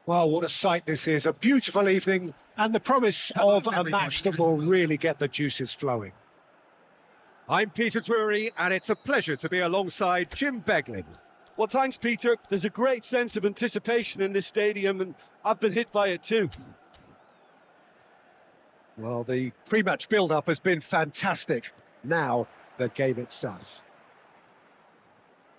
Well, what a sight this is. A beautiful evening and the promise of a match that will really get the juices flowing. I'm Peter Drury, and it's a pleasure to be alongside Jim Beglin. Well, thanks, Peter. There's a great sense of anticipation in this stadium, and I've been hit by it too. Well, the pre-match build-up has been fantastic. Now, the game itself.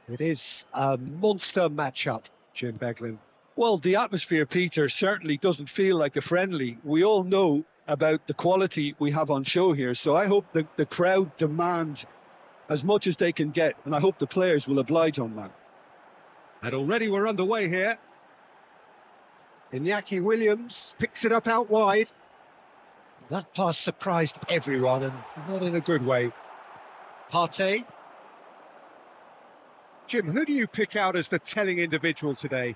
It is a monster matchup, Jim Beglin. Well, the atmosphere, Peter, certainly doesn't feel like a friendly. We all know about the quality we have on show here, so I hope the crowd demand as much as they can get, and I hope the players will oblige on that. And already we're underway here. Iñaki Williams picks it up out wide. That pass surprised everyone, and not in a good way. Partey. Jim, who do you pick out as the telling individual today?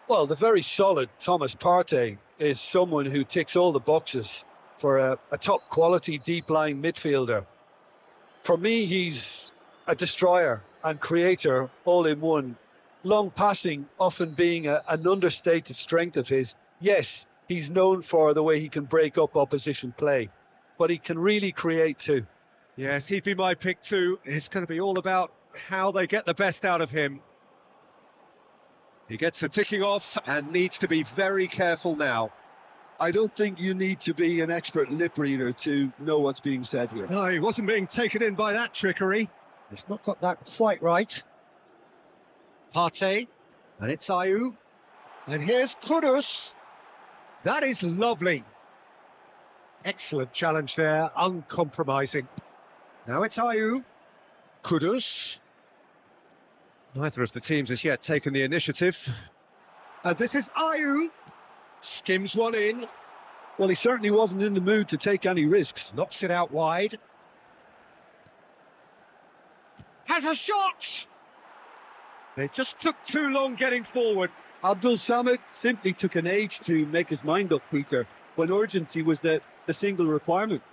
Well, the very solid Thomas Partey is someone who ticks all the boxes for a top-quality, deep-lying midfielder. For me, he's a destroyer and creator all in one. Long passing often being an understated strength of his. Yes, he's known for the way he can break up opposition play, but he can really create too. Yes, he'd be my pick too. It's going to be all about how they get the best out of him. He gets the ticking off and needs to be very careful now. I don't think you need to be an expert lip reader to know what's being said here. No, he wasn't being taken in by that trickery. He's not got that quite right. Partey, and it's Ayew. And here's Kudus. That is lovely. Excellent challenge there, uncompromising. Now it's Ayew. Kudus. Neither of the teams has yet taken the initiative. And this is Ayew. Skims one in. Well, he certainly wasn't in the mood to take any risks. Knocks it out wide. Has a shot! They just took too long getting forward. Abdul Samad simply took an age to make his mind up, Peter, when urgency was the single requirement.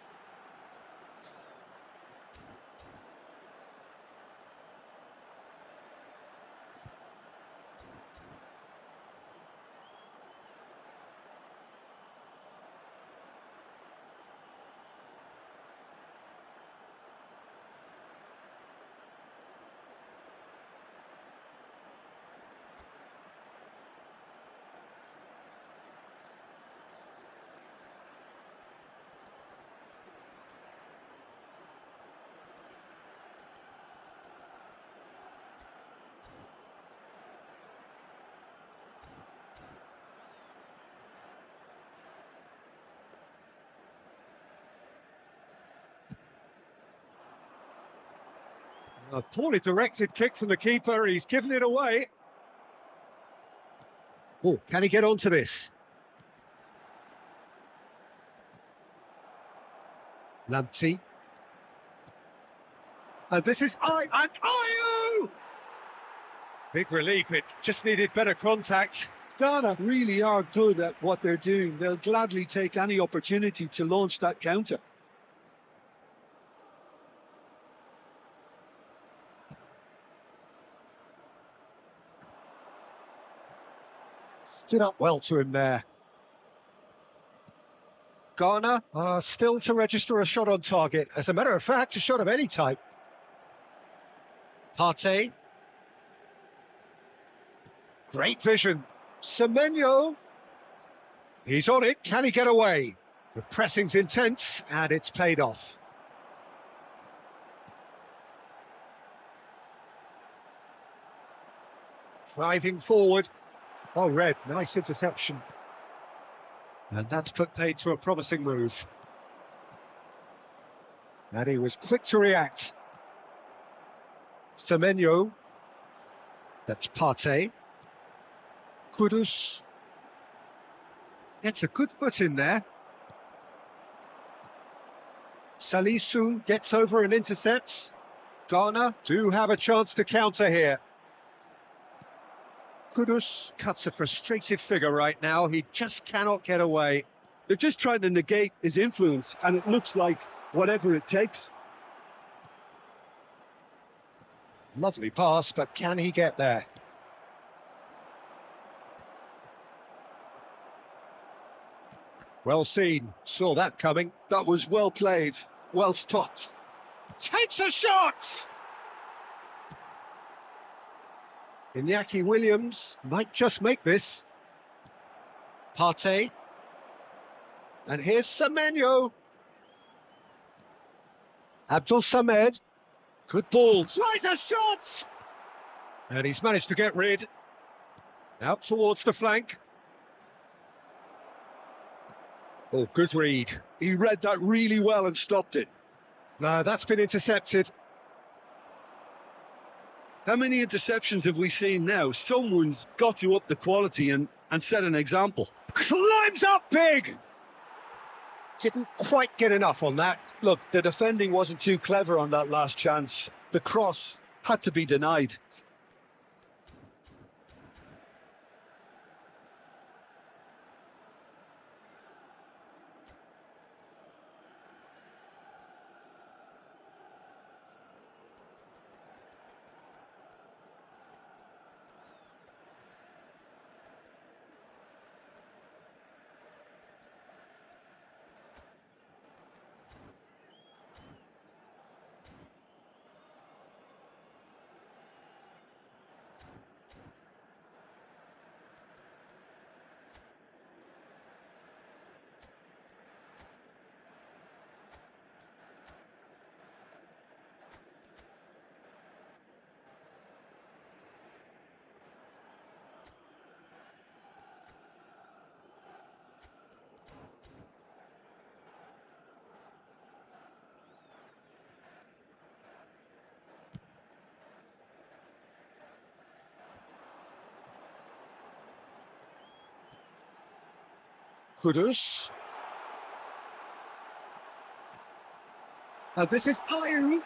A poorly directed kick from the keeper. He's given it away. Oh, can he get onto this? Lamptey. And this is Ayew! Big relief. It just needed better contact. Ghana really are good at what they're doing. They'll gladly take any opportunity to launch that counter. Stood up well to him there. Ghana are still to register a shot on target. As a matter of fact, a shot of any type. Partey. Great vision. Semenyo. He's on it. Can he get away? The pressing's intense and it's paid off. Driving forward. Oh, Red, nice interception. And that's put paid to a promising move. And he was quick to react. Semenyo. That's Partey. Kudus. Gets a good foot in there. Salisu gets over and intercepts. Ghana do have a chance to counter here. Kudus Cuts a frustrated figure right now. He just cannot get away. They're just trying to negate his influence, and it looks like whatever it takes. Lovely pass, but can he get there? Well seen, saw that coming. That was well played, well stopped. Takes a shot! Iñaki Williams might just make this. Partey. And here's Semenyo. Abdul Samed. Good ball. Tries a shot! And he's managed to get rid. Out towards the flank. Oh, good read. He read that really well and stopped it. No, that's been intercepted. How many interceptions have we seen now? Someone's got to up the quality and set an example. Climbs up big! Didn't quite get enough on that. Look, the defending wasn't too clever on that last chance. The cross had to be denied. Kudus. And this is Ayew.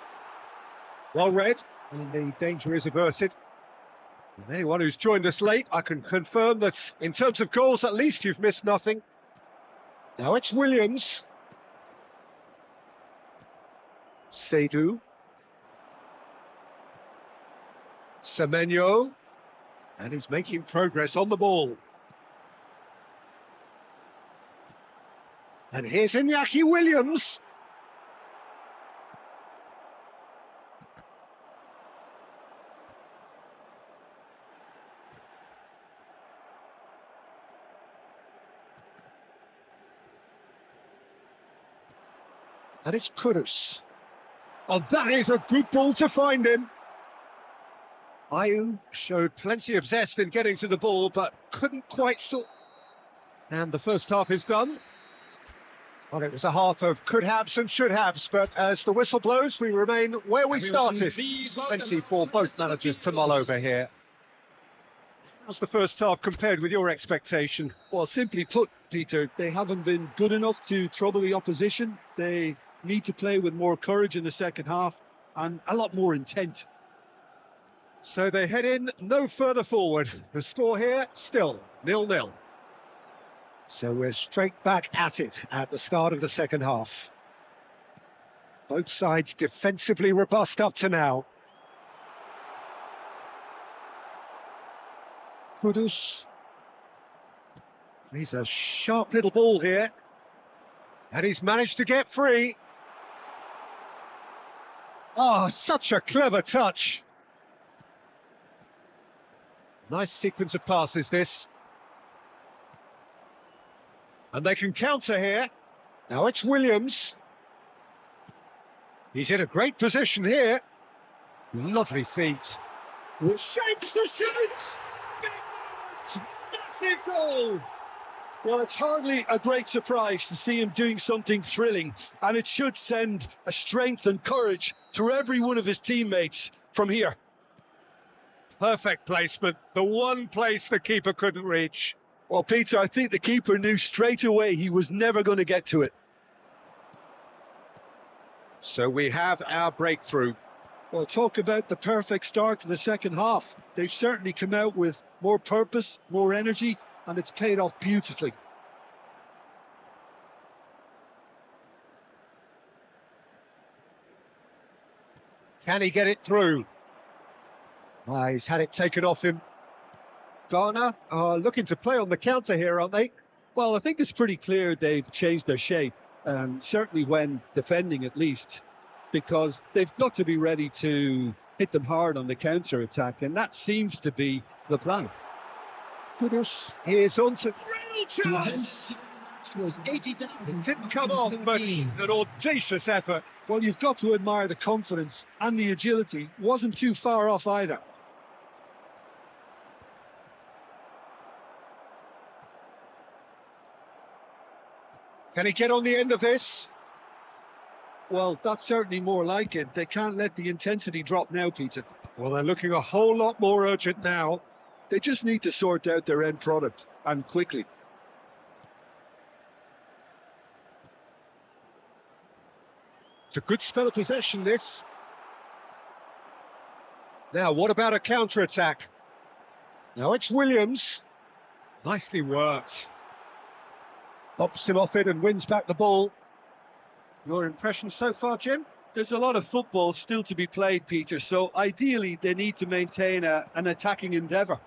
Well read, and the danger is averted. And anyone who's joined us late, I can confirm that in terms of goals, at least you've missed nothing. Now it's Williams. Seydu. Semenyo. And he's making progress on the ball. And here's Iñaki Williams. And it's Kudus. Oh, that is a good ball to find him. Ayew showed plenty of zest in getting to the ball, but couldn't quite sort. And the first half is done. Well, it was a half of could-haves and should-haves, but as the whistle blows, we remain where we started. Plenty for both managers to mull over here. How's the first half compared with your expectation? Well, simply put, Peter, they haven't been good enough to trouble the opposition. They need to play with more courage in the second half and a lot more intent. So they head in no further forward. The score here, still 0-0. So we're straight back at it at the start of the second half. Both sides defensively robust up to now. Kudus. He's a sharp little ball here. And he's managed to get free. Oh, such a clever touch. Nice sequence of passes, this. And they can counter here. Now it's Williams. He's in a great position here. Lovely feet. With shapes to shoot! Massive goal! Well, it's hardly a great surprise to see him doing something thrilling, and it should send a strength and courage through every one of his teammates from here. Perfect placement. The one place the keeper couldn't reach. Well, Peter, I think the keeper knew straight away he was never going to get to it. So we have our breakthrough. Well, talk about the perfect start to the second half. They've certainly come out with more purpose, more energy, and it's paid off beautifully. Can he get it through? He's had it taken off him. Ghana are looking to play on the counter here, aren't they? Well, I think it's pretty clear they've changed their shape, certainly when defending at least, because they've got to be ready to hit them hard on the counter-attack, and that seems to be the plan. Kudus, here's on to real chance! It didn't come off, but an audacious effort. Well, you've got to admire the confidence and the agility. Wasn't too far off either. Can he get on the end of this? Well, that's certainly more like it. They can't let the intensity drop now, Peter. Well, they're looking a whole lot more urgent now. They just need to sort out their end product, and quickly. It's a good spell of possession, this. Now, what about a counter-attack? Now it's Williams. Nicely worked. Bops him off it and wins back the ball. Your impression so far, Jim? There's a lot of football still to be played, Peter, so ideally they need to maintain an attacking endeavour.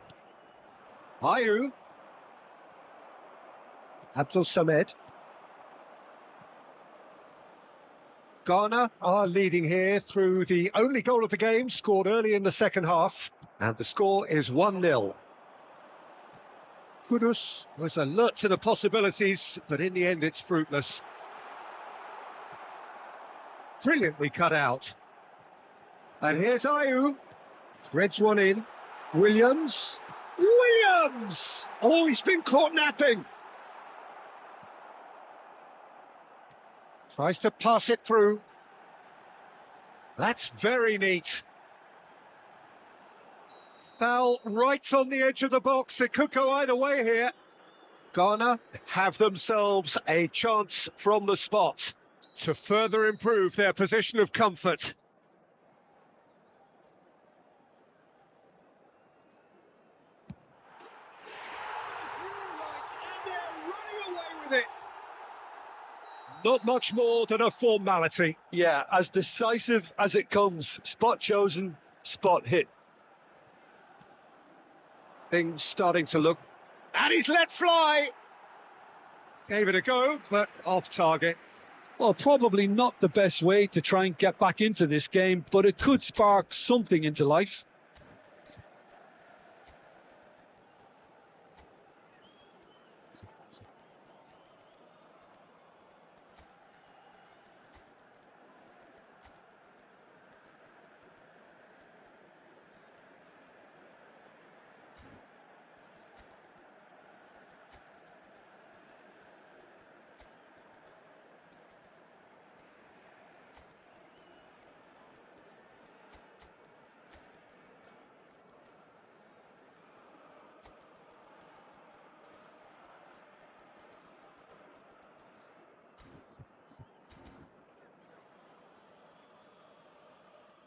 Ayew. Abdul Samed. Ghana are leading here through the only goal of the game, scored early in the second half. And the score is 1-0. Kudus was alert to the possibilities, but in the end it's fruitless. Brilliantly cut out. And here's Ayew. Threads one in. Williams. Williams! Oh, he's been caught napping. Tries to pass it through. That's very neat. Foul right on the edge of the box. It could go either way here. Ghana have themselves a chance from the spot to further improve their position of comfort. Not much more than a formality. Yeah, as decisive as it comes. Spot chosen, spot hit. Things starting to look... And he's let fly! Gave it a go, but off target. Well, probably not the best way to try and get back into this game, but it could spark something into life.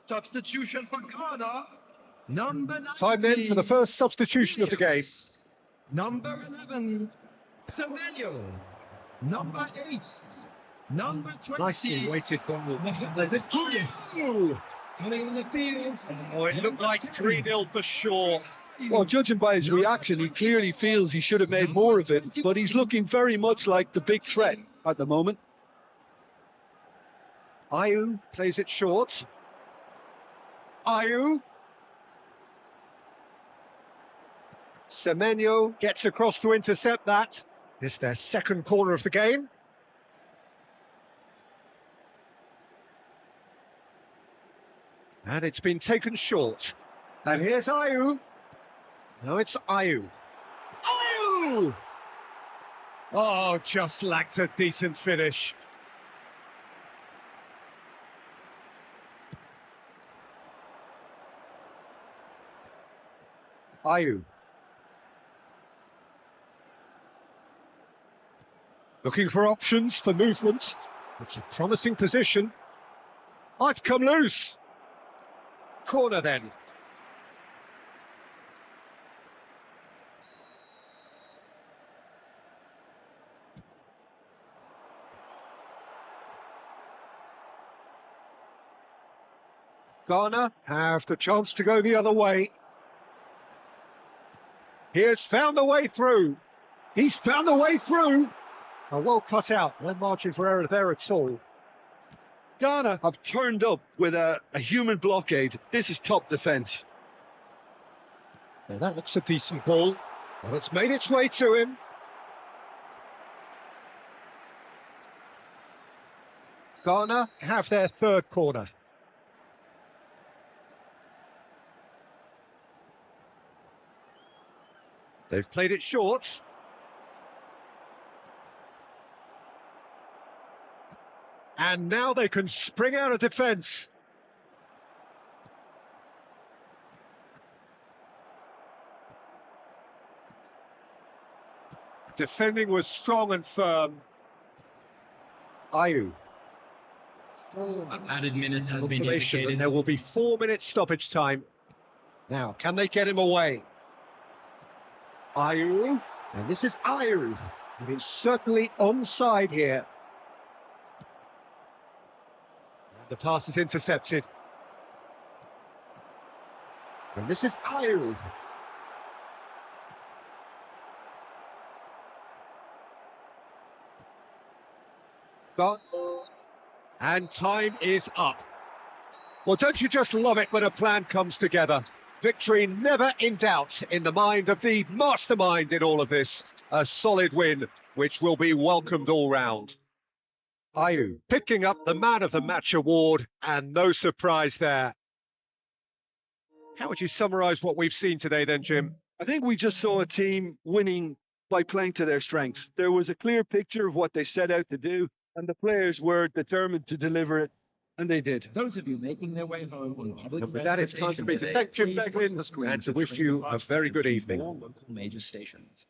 Substitution for Ghana. Number 19. Time then for the first substitution of the game. Number 11, Semenyo. Number 8, number 20. Nicely weighted goal. This coming in the field. Oh, it looked like 3-0 for sure. Well, judging by his reaction, he clearly feels he should have made more of it, but he's looking very much like the big threat at the moment. Ayew plays it short. Ayew. Semenyo gets across to intercept that. It's their second corner of the game. And it's been taken short. And here's Ayew. No, it's Ayew. Ayew! Oh, just lacked a decent finish. Ayew. Looking for options for movement. It's a promising position. Oh, it's come loose. Corner then. Ghana have the chance to go the other way. He has found the way through. He's found a way through. A well cut out. No margin for error there at all. Ghana have turned up with a human blockade. This is top defence. Now that looks a decent ball. Well, it's made its way to him. Ghana have their third corner. They've played it short. And now they can spring out of defence. Defending was strong and firm. Ayew. Added minutes has been Confirmation that indicated. there will be 4 minutes stoppage time. Now, can they get him away? Ayew. And this is Ayew. And it's certainly onside here. The pass is intercepted. And this is Ayew. Got. And time is up. Well, don't you just love it when a plan comes together? Victory never in doubt in the mind of the mastermind in all of this. A solid win, which will be welcomed all round. Ayew picking up the Man of the Match award, and no surprise there. How would you summarise what we've seen today then, Jim? I think we just saw a team winning by playing to their strengths. There was a clear picture of what they set out to do, and the players were determined to deliver it, and they did. Those of you making their way home on public And with that, it's time for me to transportation thank Jim today, please Beglin watch the screen and to for wish train you a updates very good from evening. all local major stations.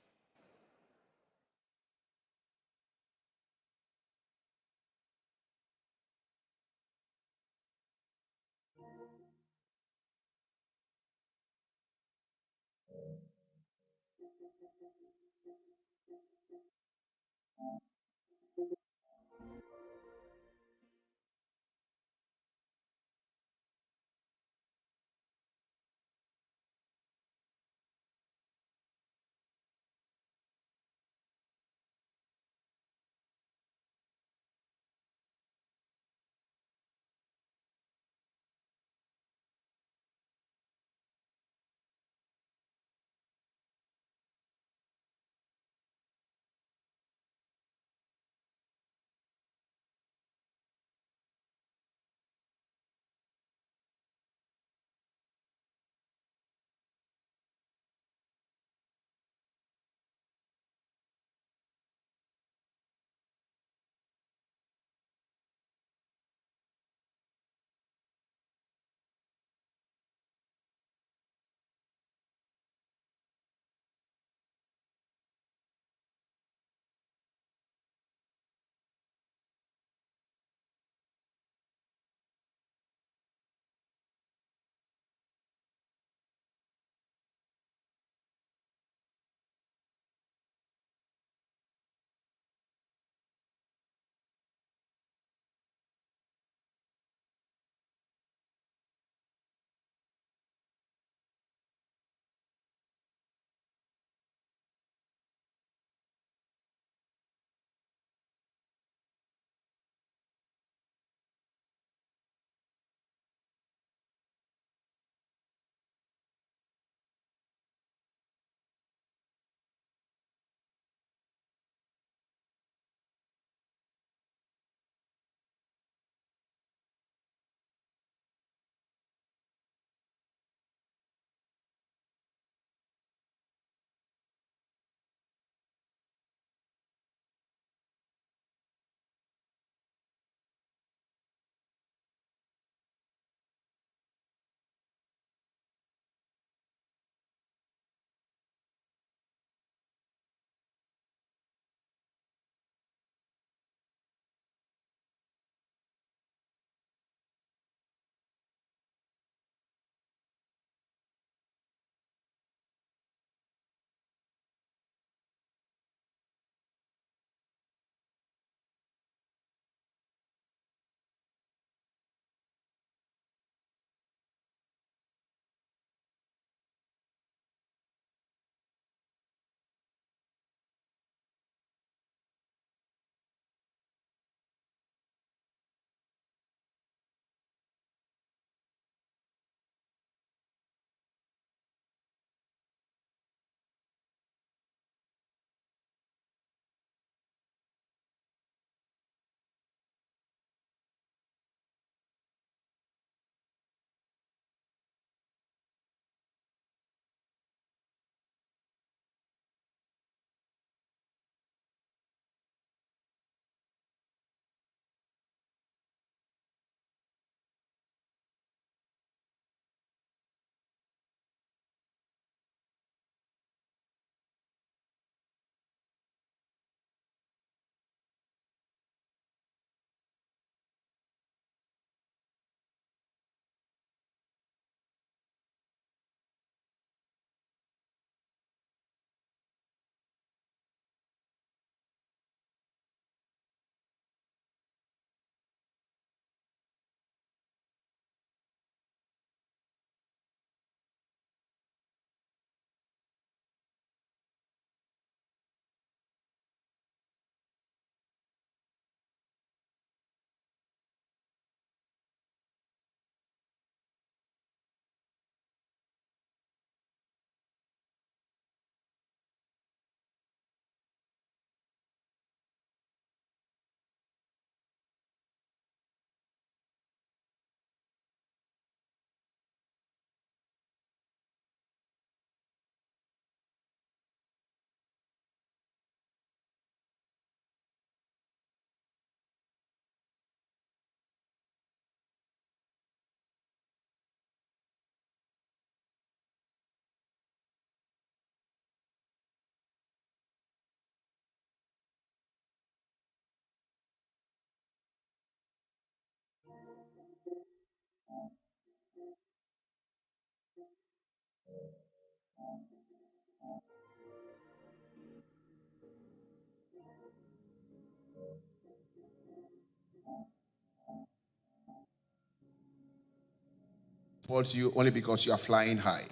ball to you only because you are flying high.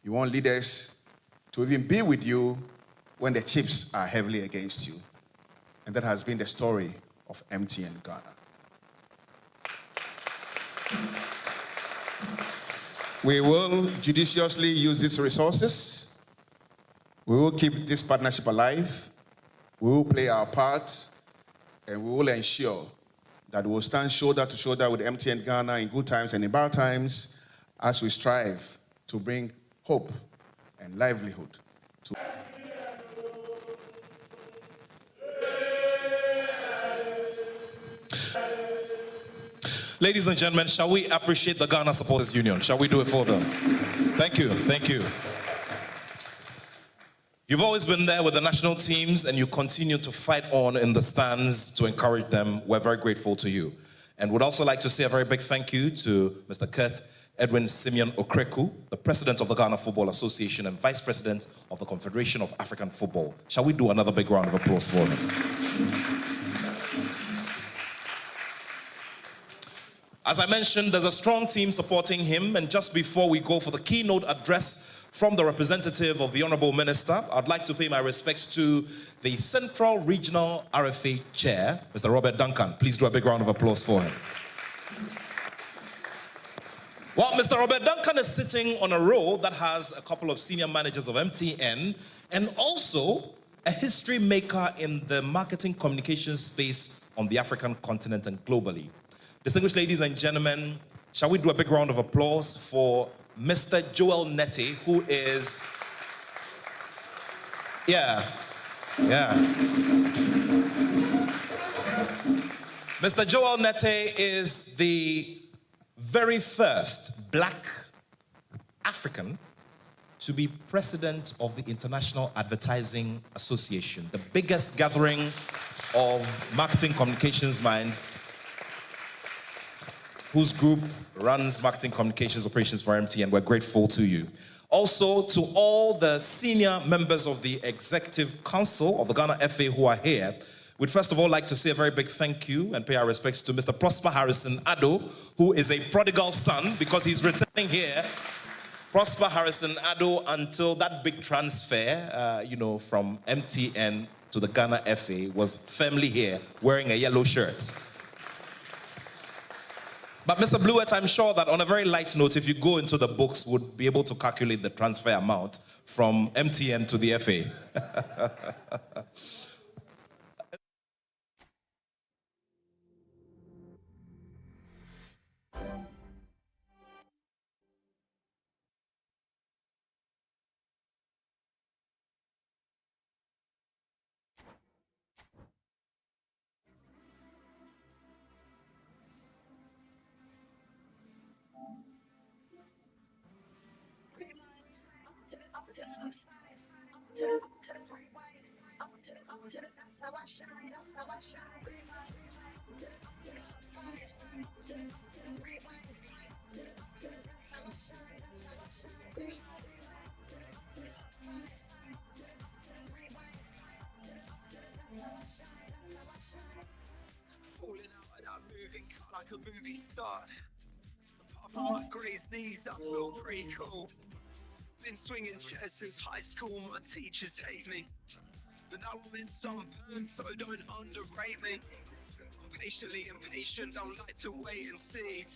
You want leaders to even be with you when the chips are heavily against you. And that has been the story of MTN Ghana. We will judiciously use these resources. We will keep this partnership alive. We will play our part, and we will ensure that we will stand shoulder to shoulder with MTN Ghana in good times and in bad times as we strive to bring hope and livelihood to. Ladies and gentlemen, shall we appreciate the Ghana Supporters Union? Shall we do it for them? Thank you, thank you. You've always been there with the national teams and you continue to fight on in the stands to encourage them. We're very grateful to you. And would also like to say a very big thank you to Mr. Kurt Edwin Simeon Okreku, the President of the Ghana Football Association and Vice President of the Confederation of African Football. Shall we do another big round of applause for him? As I mentioned, there's a strong team supporting him, and just before we go for the keynote address from the representative of the Honorable Minister, I'd like to pay my respects to the Central Regional RFA Chair, Mr. Robert Duncan. Please do a big round of applause for him. Well, Mr. Robert Duncan is sitting on a row that has a couple of senior managers of MTN and also a history maker in the marketing communications space on the African continent and globally. Distinguished ladies and gentlemen, shall we do a big round of applause for Mr. Joel Nete, who is, Mr. Joel Nete is the very first black African to be president of the International Advertising Association, the biggest gathering of marketing communications minds, whose group runs marketing communications operations for MTN. We're grateful to you. Also, to all the senior members of the Executive Council of the Ghana FA who are here, we'd first of all like to say a very big thank you and pay our respects to Mr. Prosper Harrison Addo, who is a prodigal son because he's returning here. Prosper Harrison Addo, until that big transfer, from MTN to the Ghana FA, was firmly here wearing a yellow shirt. But Mr. Blewett, I'm sure that on a very light note, if you go into the books, would be able to calculate the transfer amount from MTN to the FA. Falling out of that moving car like a movie star. Apart from my grey's knees, I feel pretty cool. Been swinging chairs since high school, my teachers hate me. But now I'm in sunburn, so don't underrate me. I'm patiently impatient, don't like to wait and see.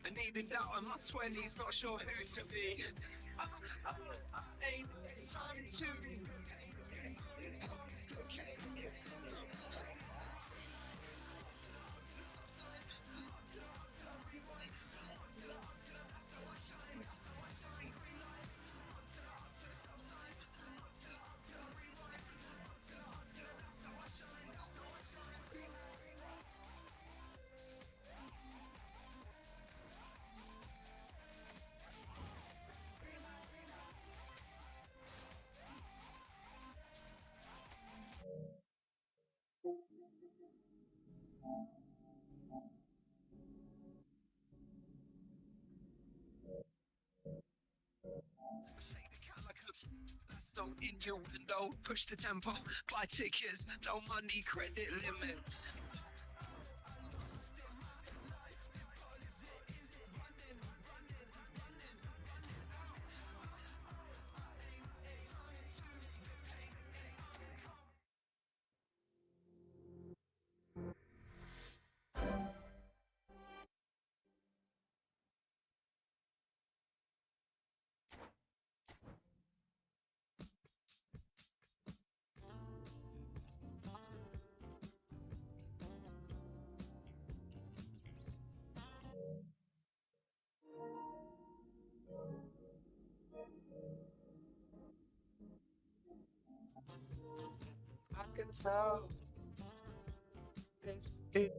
And even doubt in my 20s, not sure who to be. I ain't time to don't in your window, push the tempo, buy tickets, no money, credit limit. So, it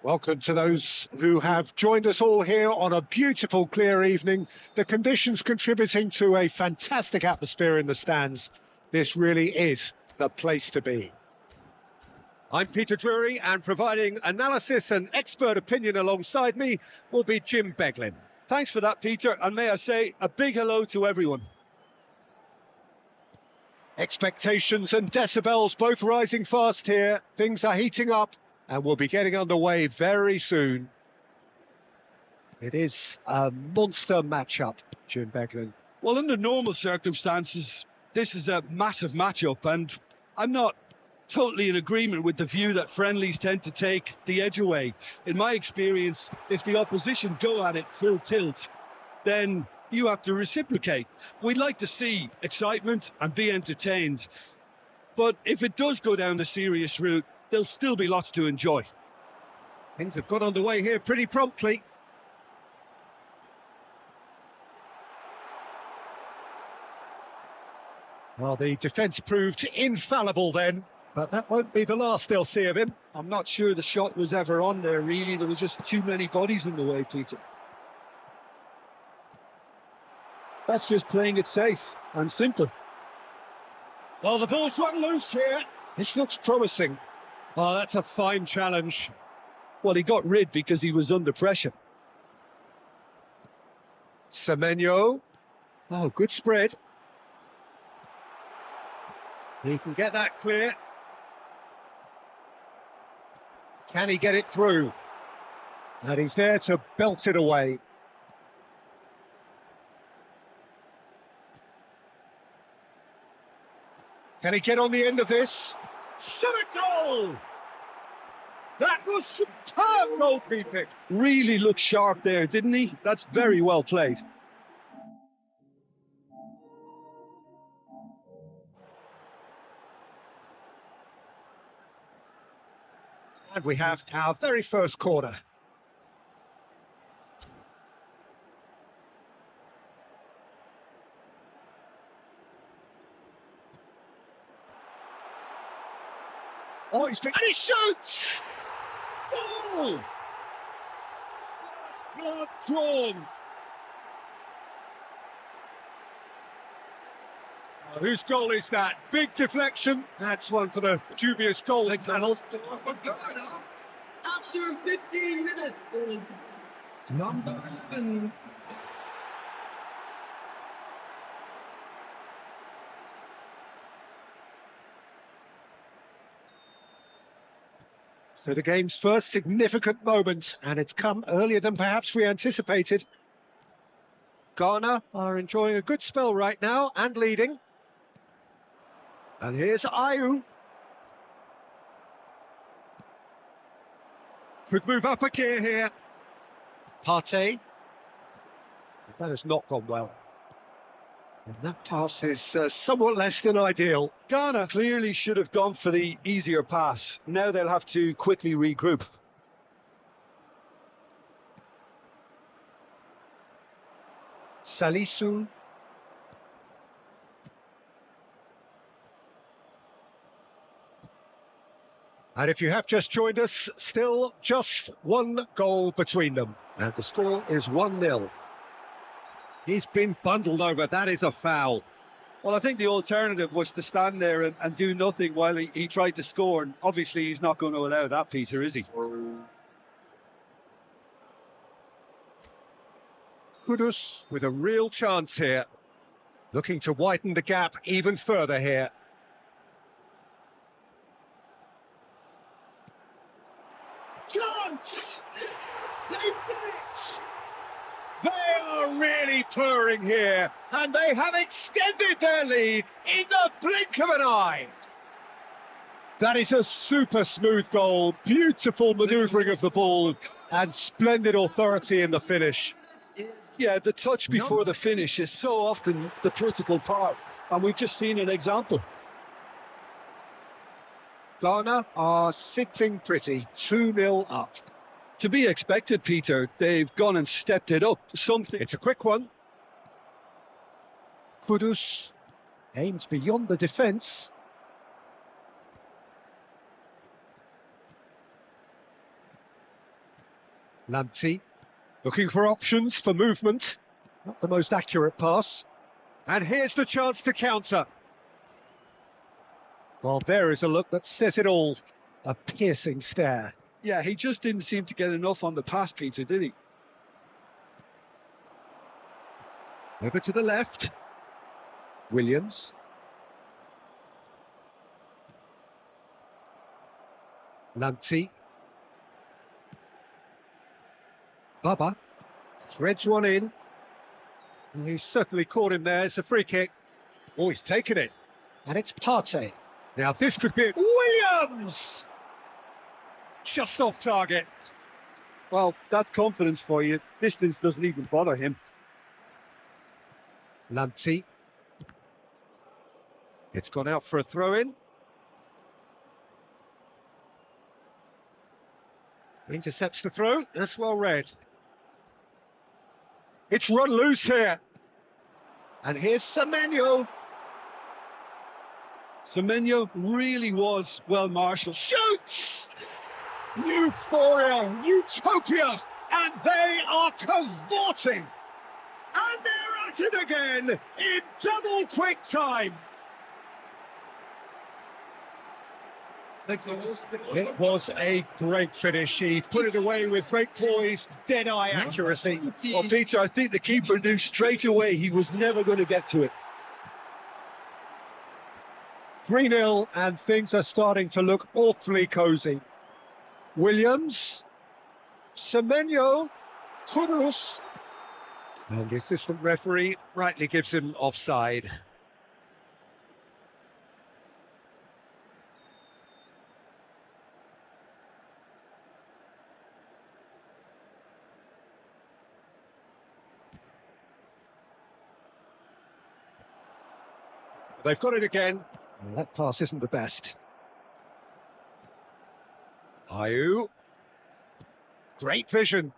Welcome to those who have joined us all here on a beautiful, clear evening. The conditions contributing to a fantastic atmosphere in the stands. This really is the place to be. I'm Peter Drury, and providing analysis and expert opinion alongside me will be Jim Beglin. Thanks for that, Peter, and may I say a big hello to everyone. Expectations and decibels both rising fast here. Things are heating up and we'll be getting underway very soon. It is a monster matchup, Jim Beglin. Well, under normal circumstances, this is a massive matchup, and I'm not totally in agreement with the view that friendlies tend to take the edge away. In my experience, if the opposition go at it full tilt, then you have to reciprocate. We'd like to see excitement and be entertained, but if it does go down the serious route, there'll still be lots to enjoy. Things have got underway here pretty promptly. Well, the defence proved infallible then, but that won't be the last they'll see of him. I'm not sure the shot was ever on there, really. There was just too many bodies in the way, Peter. That's just playing it safe and simple. Well, the ball's run loose here. This looks promising. Oh, that's a fine challenge. Well, he got rid because he was under pressure. Semenyo. Oh, good spread. He can get that clear. Can he get it through? And he's there to belt it away. Can he get on the end of this? Shot a goal! That was superb goalkeeping. Really looked sharp there, didn't he? That's very well played. And we have our very first corner. Oh, and he shoots! Goal! Blood drawn. Whose goal is that? Big deflection. That's one for the dubious goal panel. After 15 minutes, is number 11. So the game's first significant moment, and it's come earlier than perhaps we anticipated. Ghana are enjoying a good spell right now and leading. And here's Ayew. Could move up a gear here. Partey. That has not gone well. And that pass is somewhat less than ideal. Ghana clearly should have gone for the easier pass. Now they'll have to quickly regroup. Salisu. And if you have just joined us, still just one goal between them. And the score is 1-0. He's been bundled over. That is a foul. Well, I think the alternative was to stand there and do nothing while he tried to score. And obviously, he's not going to allow that, Peter, is he? Kudus with a real chance here. Looking to widen the gap even further here. Chance! They've done it! They are really purring here, and they have extended their lead in the blink of an eye. That is a super smooth goal, beautiful manoeuvring of the ball, and splendid authority in the finish. Yeah, the touch before the finish is so often the critical part, and we've just seen an example. Ghana are sitting pretty, 2-0 up. To be expected, Peter. They've gone and stepped it up. It's a quick one. Kudus aims beyond the defence. Lamptey looking for options for movement. Not the most accurate pass. And here's the chance to counter. Well, there is a look that says it all. A piercing stare. Yeah, he just didn't seem to get enough on the pass, Peter, did he? Over to the left. Williams. Lamptey. Baba threads one in. And he's certainly caught him there. It's a free kick. Oh, he's taken it. And it's Partey. Now this could be Williams! Just off target. Well, that's confidence for you. Distance doesn't even bother him. Lamptey. It's gone out for a throw-in. Intercepts the throw. That's well read. It's run loose here. And here's Semenyo. Semenyo really was well marshalled. Shoots! Euphoria, utopia, and they are cavorting. And they're at it again in double quick time. It was a great finish. He put it away with great poise, dead-eye accuracy. Well, Peter, I think the keeper knew straight away he was never going to get to it. 3-0, and things are starting to look awfully cosy. Williams, Semenyo, Kudus, and the assistant referee rightly gives him offside. They've got it again. Well, that pass isn't the best. Ayew. Great vision.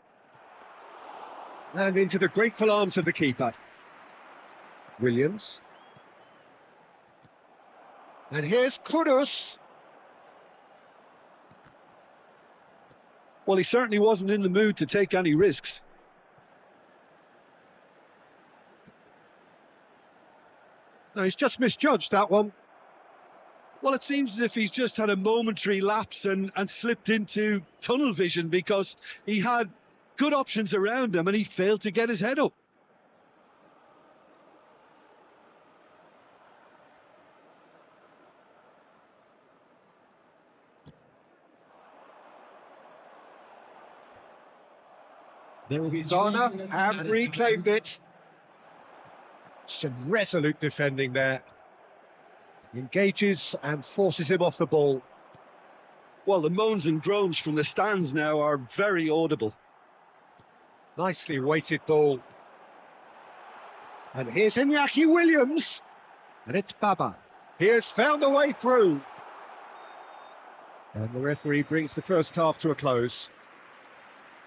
And into the grateful arms of the keeper. Williams. And here's Kudus. Well, he certainly wasn't in the mood to take any risks. No, he's just misjudged that one. Well, it seems as if he's just had a momentary lapse and slipped into tunnel vision because he had good options around him and he failed to get his head up. Ghana have reclaimed it. Some resolute defending there. Engages and forces him off the ball. Well, the moans and groans from the stands now are very audible. Nicely weighted ball. And here's Iñaki Williams. And it's Baba. He has found a way through. And the referee brings the first half to a close.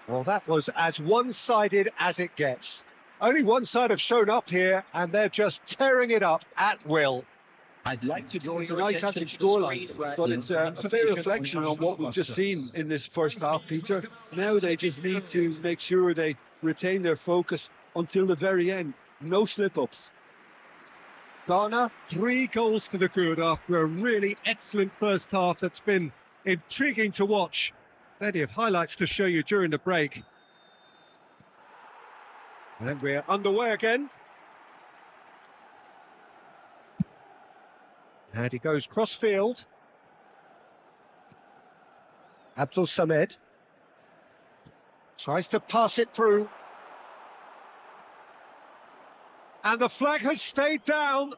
Well, that was as one-sided as it gets. Only one side have shown up here, and they're just tearing it up at will. I'd like to draw It's your an attention eye-catching to the scoreline, screen but it's a fair reflection on what we've just seen in this first half, Peter. Now they just need to make sure they retain their focus until the very end. No slip-ups. Ghana, 3 goals to the good after a really excellent first half that's been intriguing to watch. Plenty of highlights to show you during the break. And we're underway again. And he goes cross-field. Abdul Samed tries to pass it through. And the flag has stayed down.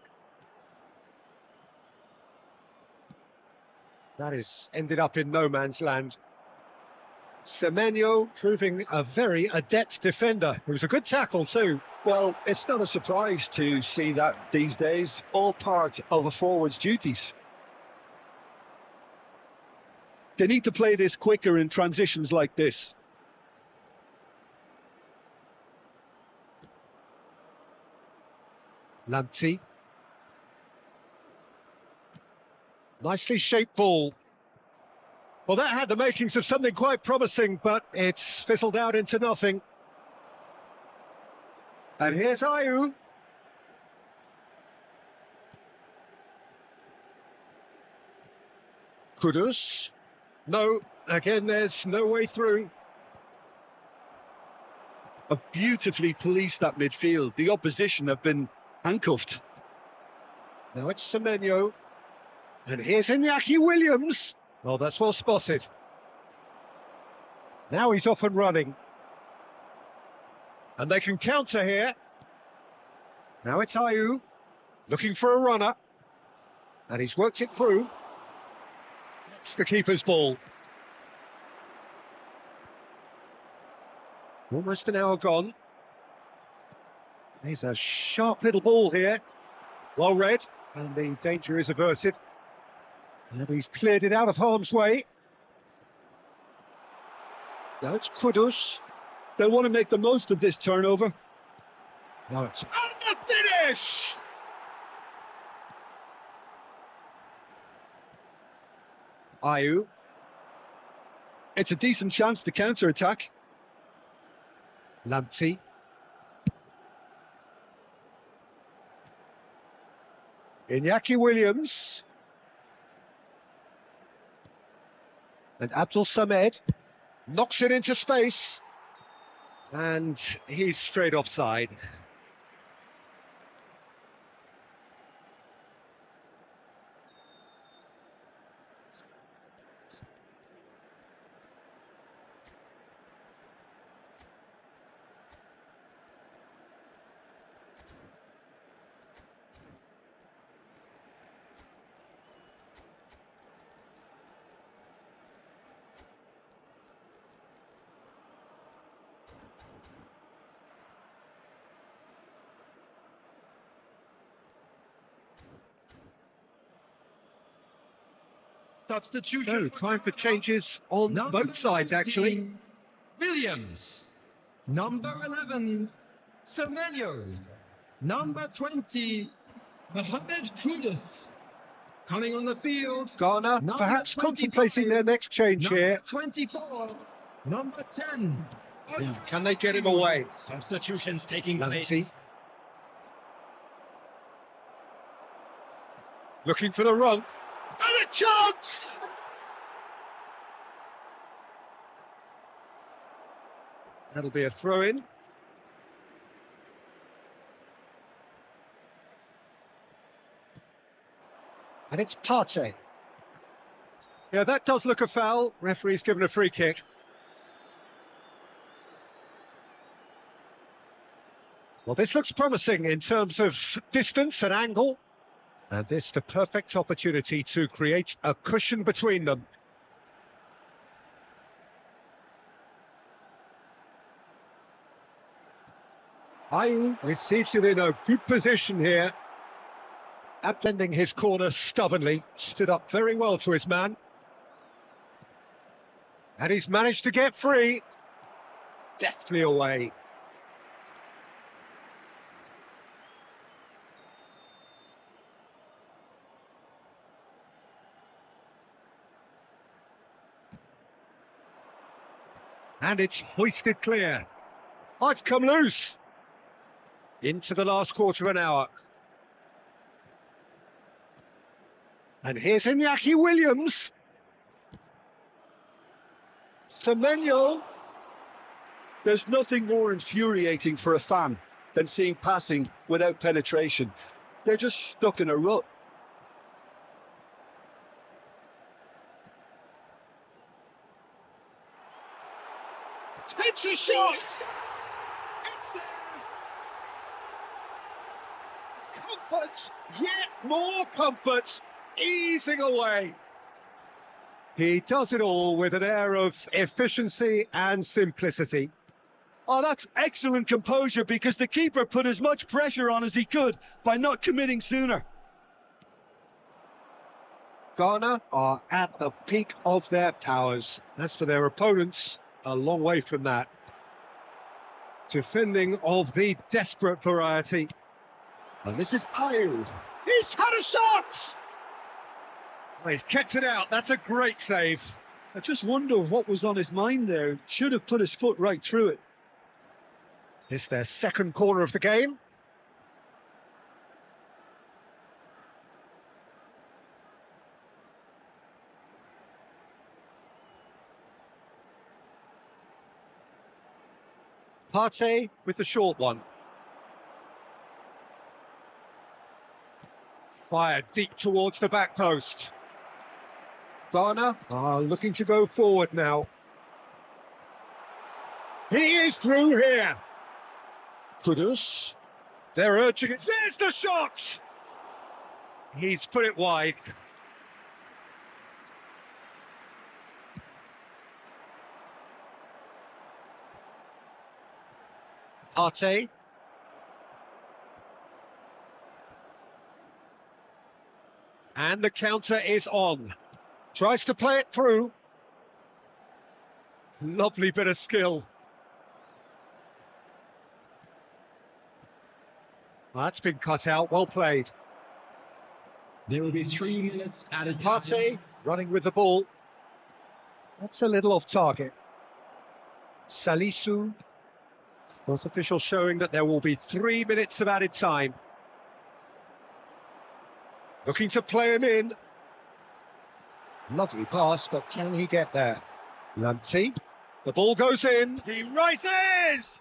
That has ended up in no man's land. Semenyo proving a very adept defender. It was a good tackle too. Well, it's not a surprise to see that these days, all part of a forward's duties. They need to play this quicker in transitions like this. Lamptey. Nicely shaped ball. Well, that had the makings of something quite promising, but it's fizzled out into nothing. And here's Ayew. Kudus. No, again, there's no way through. Have beautifully policed that midfield. The opposition have been handcuffed. Now it's Semenyo. And here's Iñaki Williams. Oh, that's well spotted. Now he's off and running. And they can counter here. Now it's Ayew, looking for a runner. And he's worked it through. It's the keeper's ball. Almost an hour gone. There's a sharp little ball here. Well read, and the danger is averted. And he's cleared it out of harm's way. Now it's Kudus. They'll want to make the most of this turnover. Now it's... And the finish! Ayew. It's a decent chance to counter-attack. Lamptey. Iñaki Williams. And Abdul Samed knocks it into space. And he's straight offside. Substitution. So, time for changes on Number both sides, actually. 19, Williams. Number 11, Semenyo. Number 20, Mohamed Kudus. Coming on the field. Ghana Number perhaps 25, contemplating their next change number here. 24, number 10. Can they get him away? Substitutions taking Lamptey. place. Looking for the run. And a chance! That'll be a throw-in. And it's Partey. Yeah, that does look a foul. Referee's given a free kick. Well, this looks promising in terms of distance and angle. And this the perfect opportunity to create a cushion between them. Ayew receives it in a good position here. Upending his corner stubbornly, stood up very well to his man. And he's managed to get free. Deftly away. And it's hoisted clear. Oh, it's come loose. Into the last quarter of an hour. And here's Iñaki Williams. Semenyo. There's nothing more infuriating for a fan than seeing passing without penetration. They're just stuck in a rut. Takes a shot. Comfort, yet more comfort, easing away. He does it all with an air of efficiency and simplicity. Oh, that's excellent composure because the keeper put as much pressure on as he could by not committing sooner. Ghana are at the peak of their powers. As for their opponents, a long way from that. Defending of the desperate variety. And this is Ayew. He's had a shot! Well, he's kept it out. That's a great save. I just wonder what was on his mind there. Should have put his foot right through it. It's their second corner of the game. Partey with the short one. Fired deep towards the back post. Ghana are looking to go forward now. He is through here. Kudus. They're urging it. There's the shot! He's put it wide. Partey. And the counter is on. Tries to play it through. Lovely bit of skill. That's been cut out. Well played. There will be 3 minutes added Partey running with the ball. That's a little off target. Salisu. Both officials showing that there will be 3 minutes of added time. Looking to play him in. Lovely pass, but can he get there? Lanti. The ball goes in. He rises!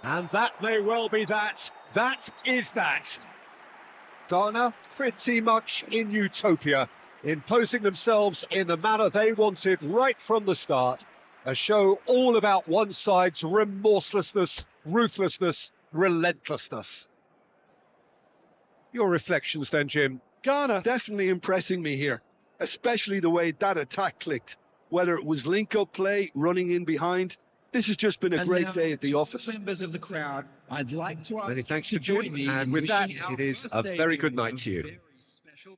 And that may well be that. That is that. Ghana pretty much in utopia, imposing themselves in the manner they wanted right from the start. A show all about one side's remorselessness, ruthlessness, relentlessness. Your reflections then, Jim? Ghana definitely impressing me here, especially the way that attack clicked. Whether it was link-up play, running in behind. This has just been a great day at the office. Members of the crowd, I'd like to ask Many thanks you to join Jim, me and in with that, wishing our it is a birthday very good viewers night a to you. very special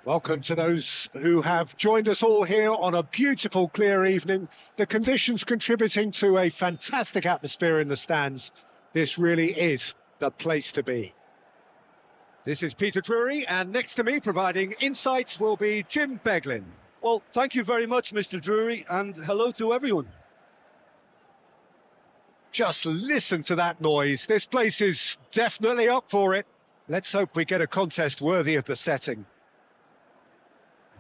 Welcome to those who have joined us all here on a beautiful, clear evening. The conditions contributing to a fantastic atmosphere in the stands. This really is the place to be. This is Peter Drury, and next to me, providing insights, will be Jim Beglin. Well, thank you very much, Mr. Drury, and hello to everyone. Just listen to that noise. This place is definitely up for it. Let's hope we get a contest worthy of the setting.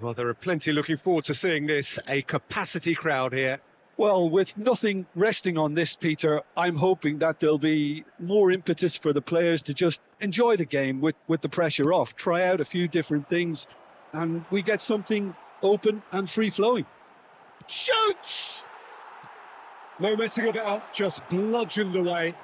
Well, there are plenty looking forward to seeing this. A capacity crowd here. Well, with nothing resting on this, Peter, I'm hoping that there'll be more impetus for the players to just enjoy the game with the pressure off, try out a few different things, and we get something open and free-flowing. Shoots! No messing about, just bludgeoned away.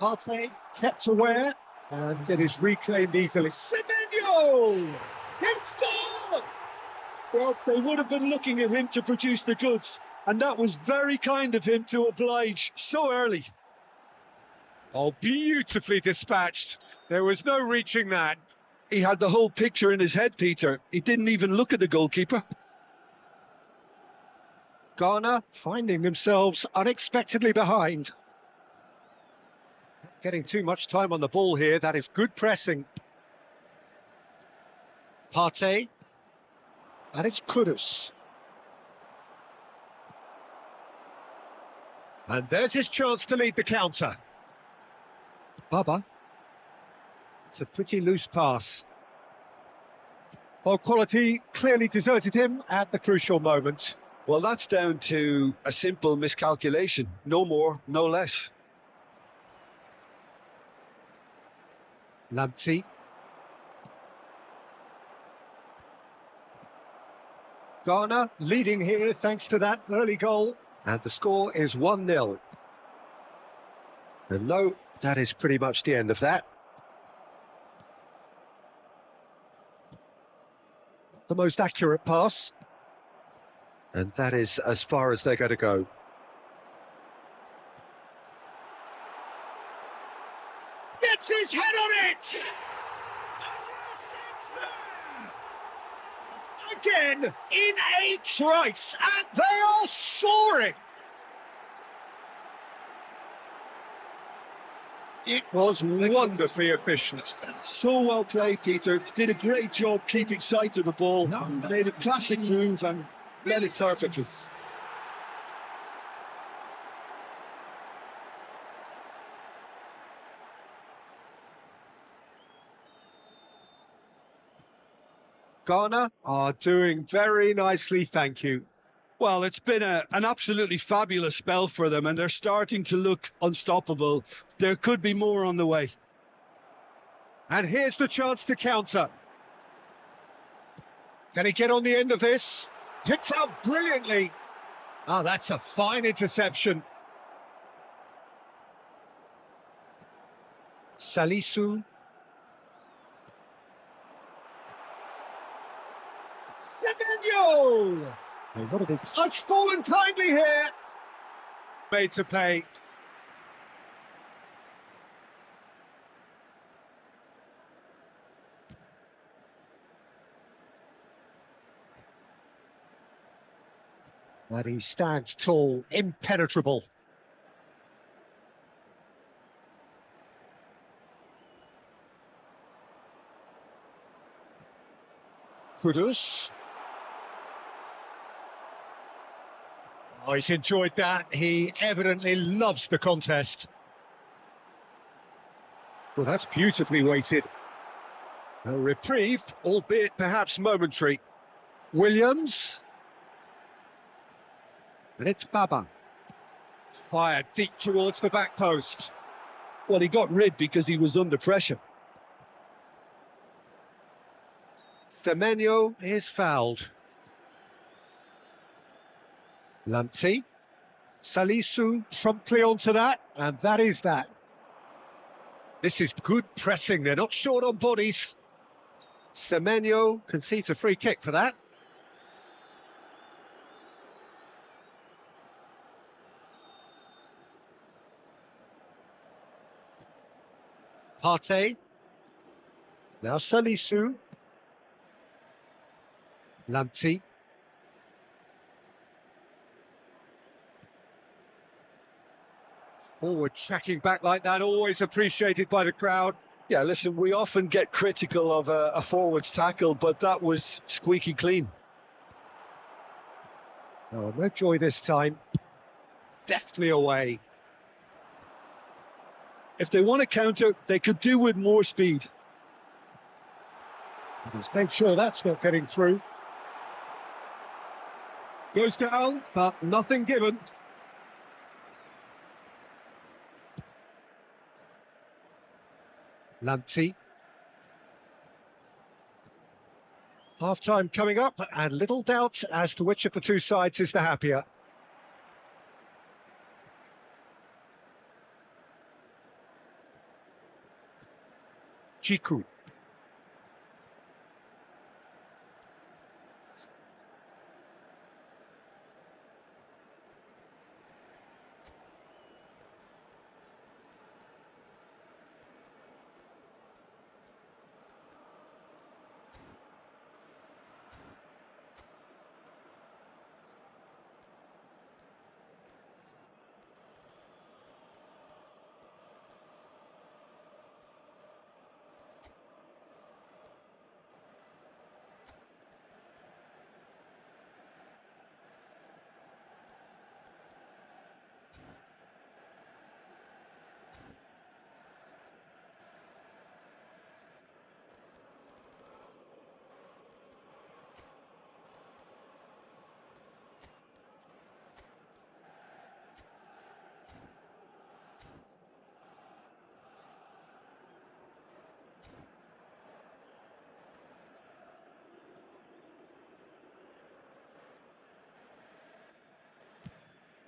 Partey kept aware, and it is reclaimed easily. Semenyo! He scored! Well, they would have been looking at him to produce the goods, and that was very kind of him to oblige so early. Oh, beautifully dispatched. There was no reaching that. He had the whole picture in his head, Peter. He didn't even look at the goalkeeper. Ghana finding themselves unexpectedly behind. Getting too much time on the ball here. That is good pressing. Partey. And it's Kudus. And there's his chance to lead the counter. Baba. It's a pretty loose pass. Well, quality clearly deserted him at the crucial moment. Well, that's down to a simple miscalculation. No more, no less. Lamptey. Ghana leading here thanks to that early goal. And the score is 1-0. And no, that is pretty much the end of that. The most accurate pass. And that is as far as they're going to go. Gets his head on it! Yes, it's there! Again, in a trice, and they are soaring! It was wonderfully efficient. So well played, Peter. Did a great job keeping sight of the ball. Made a classic move and led it perfectly. Ghana are doing very nicely, thank you. Well, it's been an absolutely fabulous spell for them, and they're starting to look unstoppable. There could be more on the way. And here's the chance to counter. Can he get on the end of this? Picks out brilliantly. Oh, that's a fine interception. Salisu. Semenyo! It's fallen kindly here. Made to play. And he stands tall, impenetrable. Kudus. Oh, he's enjoyed that. He evidently loves the contest. Well, that's beautifully weighted. A reprieve, albeit perhaps momentary. Williams. And it's Baba. Fired deep towards the back post. Well, he got rid because he was under pressure. Semenyo is fouled. Lamptey. Salisu promptly onto that, and that is that. This is good pressing, they're not short on bodies. Semenyo concedes a free kick for that. Partey. Now Salisu. Lamptey. Forward tracking back like that, always appreciated by the crowd. Yeah, listen, we often get critical of a forward's tackle, but that was squeaky clean. Oh, no joy this time. Deftly away. If they want to counter, they could do with more speed. Let's make sure that's not getting through. Goes down, but nothing given. Lamptey. Half-time coming up, and little doubt as to which of the two sides is the happier. Chiku.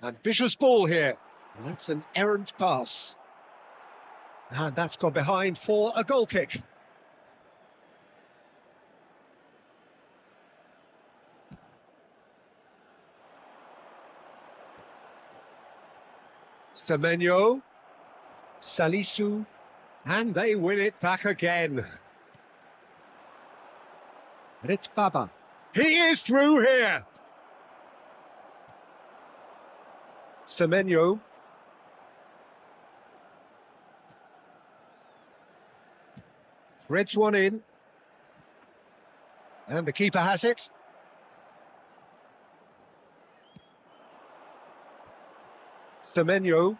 Ambitious ball here. And that's an errant pass. And that's gone behind for a goal kick. Semenyo, Salisu, and they win it back again. And it's Baba. He is through here. Semenyo. Threads one in. And the keeper has it. Semenyo.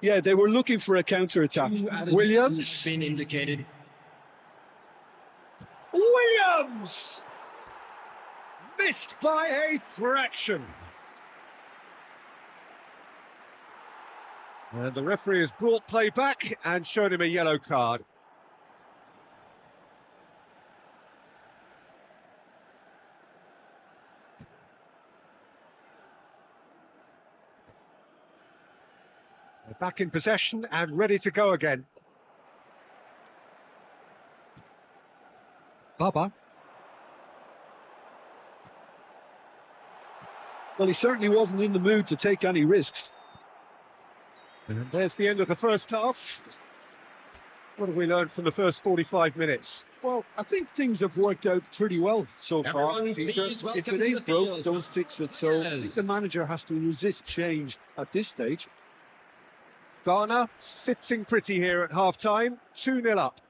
Yeah, they were looking for a counter-attack. Williams. Has been indicated. Williams! Missed by a fraction. And the referee has brought play back and shown him a yellow card. They're back in possession and ready to go again. Baba. Well, he certainly wasn't in the mood to take any risks. And there's the end of the first half. What have we learned from the first 45 minutes? Well, I think things have worked out pretty well so far, Everyone, Peter. please If welcome it to the ain't broke, field. don't fix it. So I think the manager has to resist change at this stage. Ghana sitting pretty here at half-time, 2-0 up.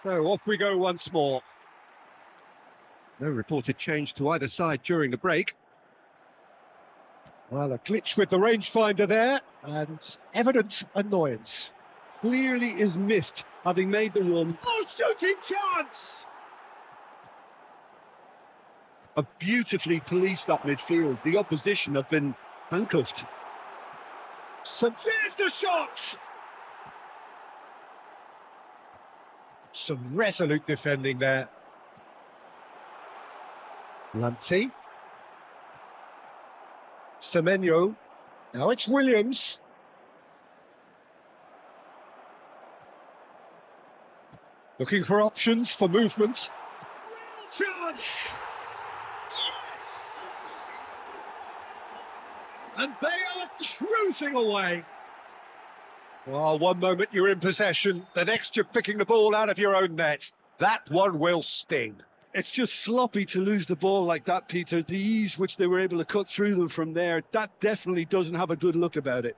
So off we go once more. No reported change to either side during the break. Well, a glitch with the rangefinder there, and evident annoyance. Clearly is miffed, having made the run. Oh, shooting chance! Have beautifully policed that midfield. The opposition have been handcuffed. So there's the shot! Some resolute defending there. Lanty. Semenyo. Now it's Williams. Looking for options for movement. Real chance! Yes! And they are cruising away. Well, one moment you're in possession, the next you're picking the ball out of your own net. That one will sting. It's just sloppy to lose the ball like that, Peter. The ease which they were able to cut through them from there, that definitely doesn't have a good look about it.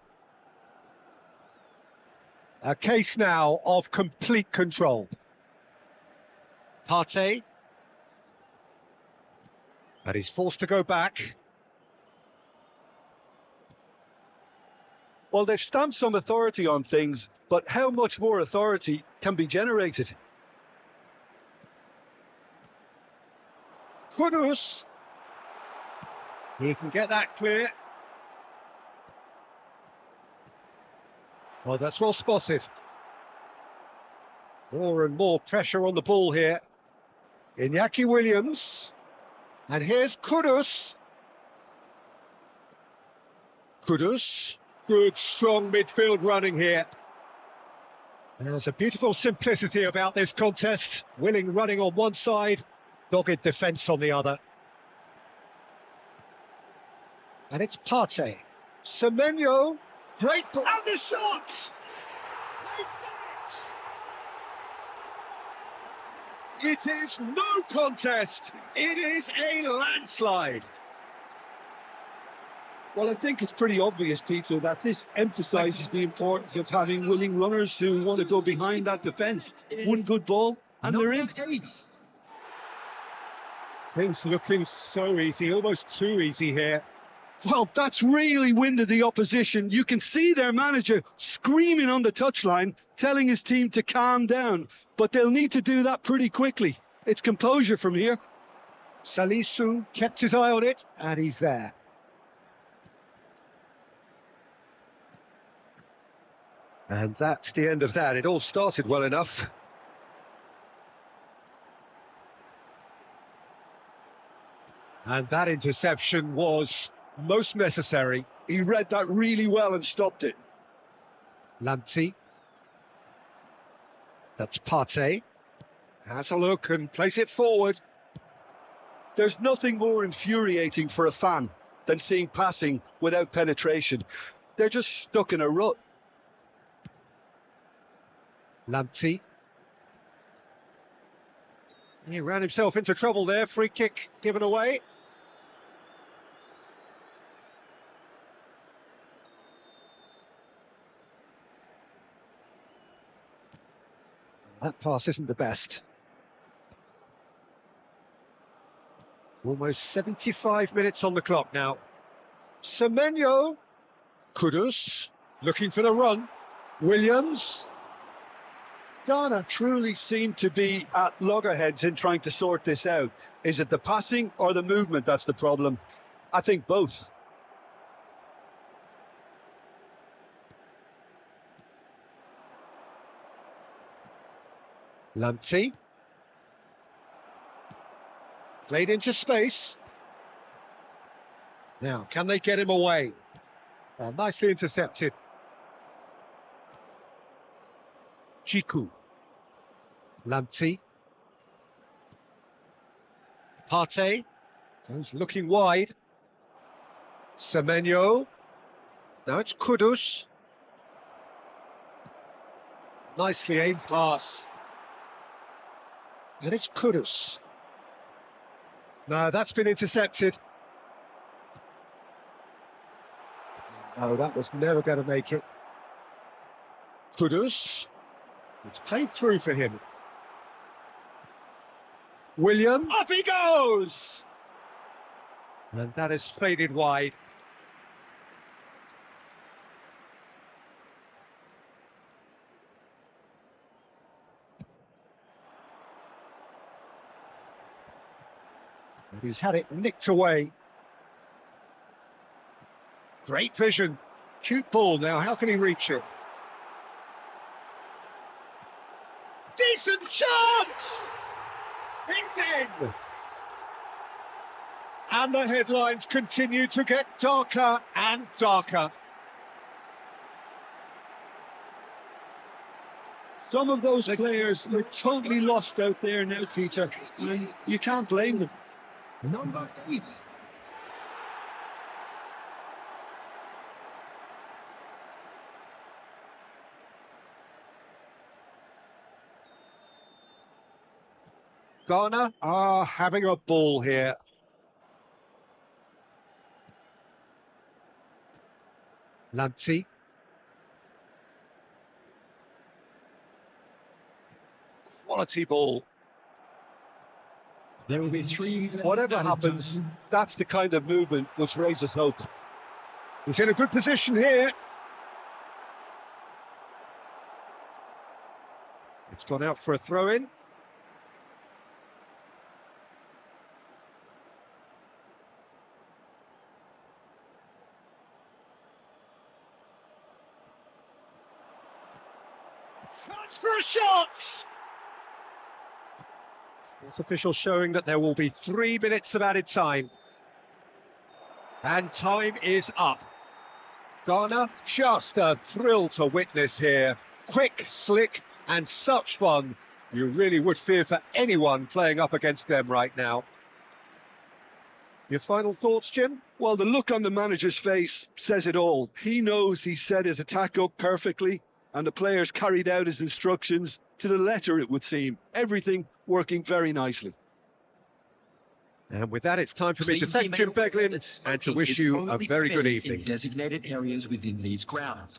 A case now of complete control. Partey. And he's forced to go back. Well, they've stamped some authority on things, but how much more authority can be generated? Kudus. He can get that clear. Well, that's well spotted. More and more pressure on the ball here. Iñaki Williams. And here's Kudus. Kudus. Good, strong midfield running here. There's a beautiful simplicity about this contest. Willing running on one side, dogged defence on the other. And it's Partey. Semenyo. Great ball. And the shot! They've done it! It is no contest. It is a landslide. Well, I think it's pretty obvious, Peter, that this emphasises the importance of having willing runners who want to go behind that defence. One good ball, and they're in. Things looking so easy, almost too easy here. Well, that's really winded the opposition. You can see their manager screaming on the touchline, telling his team to calm down. But they'll need to do that pretty quickly. It's composure from here. Salisu kept his eye on it, and he's there. And that's the end of that. It all started well enough. And that interception was most necessary. He read that really well and stopped it. Lamptey. That's Partey. Has a look and plays it forward. There's nothing more infuriating for a fan than seeing passing without penetration. They're just stuck in a rut. Lamptey. He ran himself into trouble there. Free kick given away. That pass isn't the best. Almost 75 minutes on the clock now. Semenyo. Kudus. Looking for the run. Williams. Ghana truly seem to be at loggerheads in trying to sort this out. Is it the passing or the movement that's the problem? I think both. Lamptey. Played into space. Now, can they get him away? Nicely intercepted. Chiku. Lamptey. Partey. Goes looking wide. Semenyo. Now it's Kudus. Nicely aimed pass. And it's Kudus. No, that's been intercepted. No, that was never going to make it. Kudus. It's played through for him. William. Up he goes! And that is faded wide. And he's had it nicked away. Great vision. Cute ball now. How can he reach it? Decent chance! It's in! And the headlines continue to get darker and darker. Some of those players are totally lost out there now, Peter, and you can't blame them. Number 8. Ghana are having a ball here. Lamptey. Quality ball. There will be 3 minutes. Whatever added happens, time. that's the kind of movement which raises hope. He's in a good position here. It's gone out for a throw-in. Chance for a shot! It's official showing that there will be 3 minutes of added time. And time is up. Ghana, just a thrill to witness here. Quick, slick, and such fun. You really would fear for anyone playing up against them right now. Your final thoughts, Jim? Well, the look on the manager's face says it all. He knows he set his attack up perfectly, and the players carried out his instructions to the letter, it would seem. Everything working very nicely. And with that, it's time for me to thank Jim Beglin and to wish you a very good evening. In designated areas within these grounds.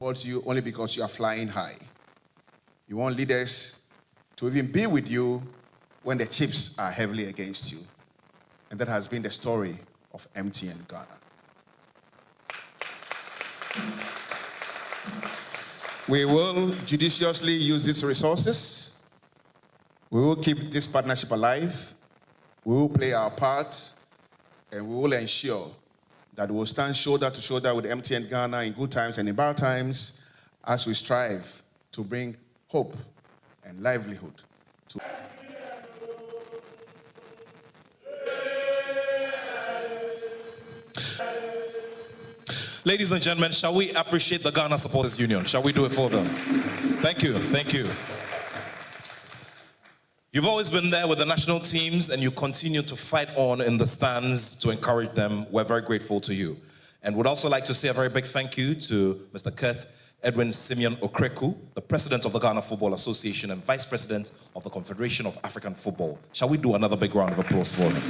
support you only because you are flying high. You want leaders to even be with you when the chips are heavily against you. And that has been the story of MTN Ghana. We will judiciously use these resources. We will keep this partnership alive. We will play our part, and we will ensure that we will stand shoulder to shoulder with MTN Ghana in good times and in bad times as we strive to bring hope and livelihood to. Ladies and gentlemen, shall we appreciate the Ghana Supporters Union? Shall we do it for them? Thank you, thank you. You've always been there with the national teams and you continue to fight on in the stands to encourage them. We're very grateful to you. And would also like to say a very big thank you to Mr. Kurt Edwin Simeon Okreku, the President of the Ghana Football Association and Vice President of the Confederation of African Football. Shall we do another big round of applause for him?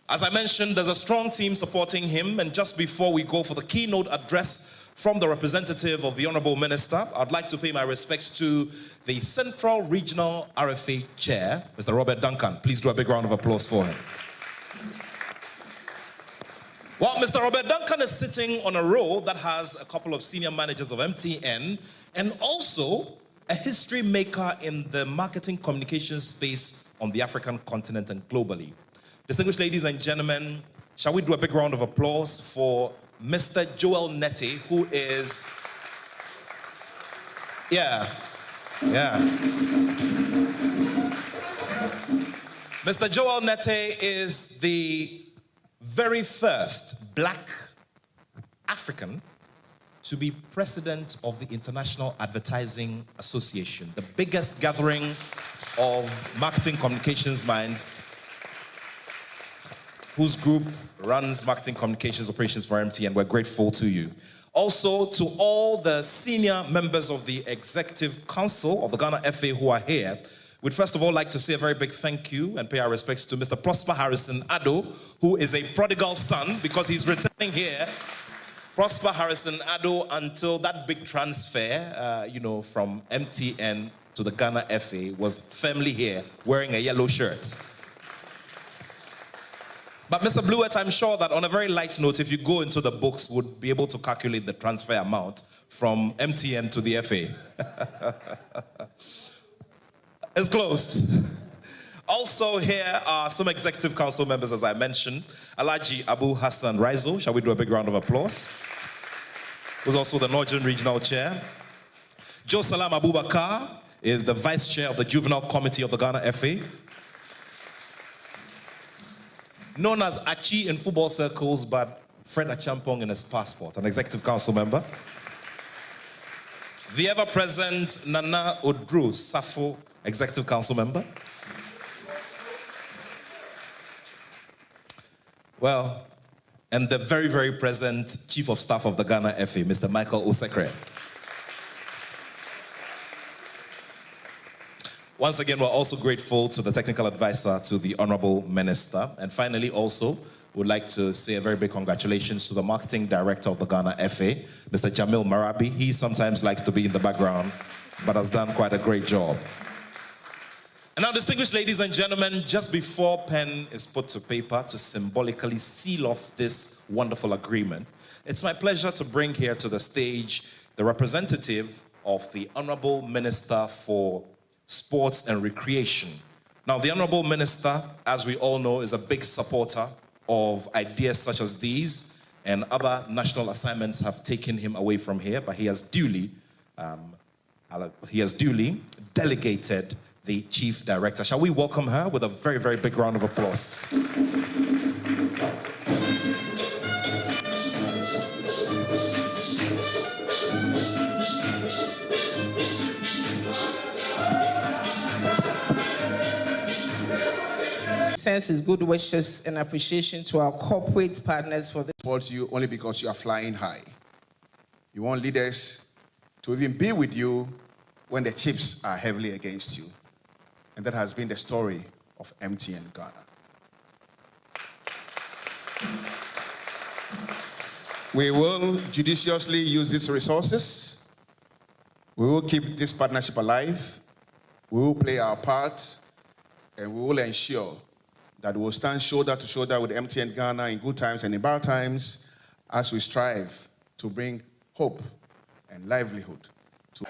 As I mentioned, there's a strong team supporting him, and just before we go for the keynote address from the representative of the Honorable Minister, I'd like to pay my respects to the Central Regional RFA Chair, Mr. Robert Duncan. Please do a big round of applause for him. Well, Mr. Robert Duncan is sitting on a row that has a couple of senior managers of MTN and also a history maker in the marketing communications space on the African continent and globally. Distinguished ladies and gentlemen, shall we do a big round of applause for Mr. Joel Nete, who is, Mr. Joel Nete is the very first black African to be president of the International Advertising Association, the biggest gathering of marketing communications minds, whose group runs marketing communications operations for MTN. We're grateful to you. Also, to all the senior members of the Executive Council of the Ghana FA who are here, we'd first of all like to say a very big thank you and pay our respects to Mr. Prosper Harrison Addo, who is a prodigal son because he's returning here. Prosper Harrison Addo, until that big transfer, from MTN to the Ghana FA, was firmly here wearing a yellow shirt. But Mr. Blewett, I'm sure that on a very light note, if you go into the books, would be able to calculate the transfer amount from MTN to the FA. It's closed. Also here are some Executive Council members, as I mentioned. Alhaji Abu Hassan Raizo, shall we do a big round of applause? Who's also the Northern Regional Chair. Joe Salam Abubakar is the Vice Chair of the Juvenile Committee of the Ghana FA. Known as Achi in football circles, but Fred Achampong in his passport, an Executive Council member. The ever-present Nana Odru Safo, Executive Council member. Well, and the very, very present Chief of Staff of the Ghana FA, Mr. Michael Osekre. Once again, we're also grateful to the technical advisor, to the Honorable Minister. And finally, also, would like to say a very big congratulations to the marketing director of the Ghana FA, Mr. Jamil Marabi. He sometimes likes to be in the background, but has done quite a great job. And now, distinguished ladies and gentlemen, just before pen is put to paper to symbolically seal off this wonderful agreement, it's my pleasure to bring here to the stage the representative of the Honorable Minister for Sports and Recreation. Now, the Honorable Minister, as we all know, is a big supporter of ideas such as these, and other national assignments have taken him away from here, but he has duly delegated the Chief Director. Shall we welcome her with a very, very big round of applause? Sends his good wishes and appreciation to our corporate partners for this. Support you only because you are flying high. You want leaders to even be with you when the chips are heavily against you. And that has been the story of MTN Ghana. We will judiciously use these resources. We will keep this partnership alive. We will play our part, and we will ensure that we will stand shoulder to shoulder with MTN Ghana in good times and in bad times as we strive to bring hope and livelihood to.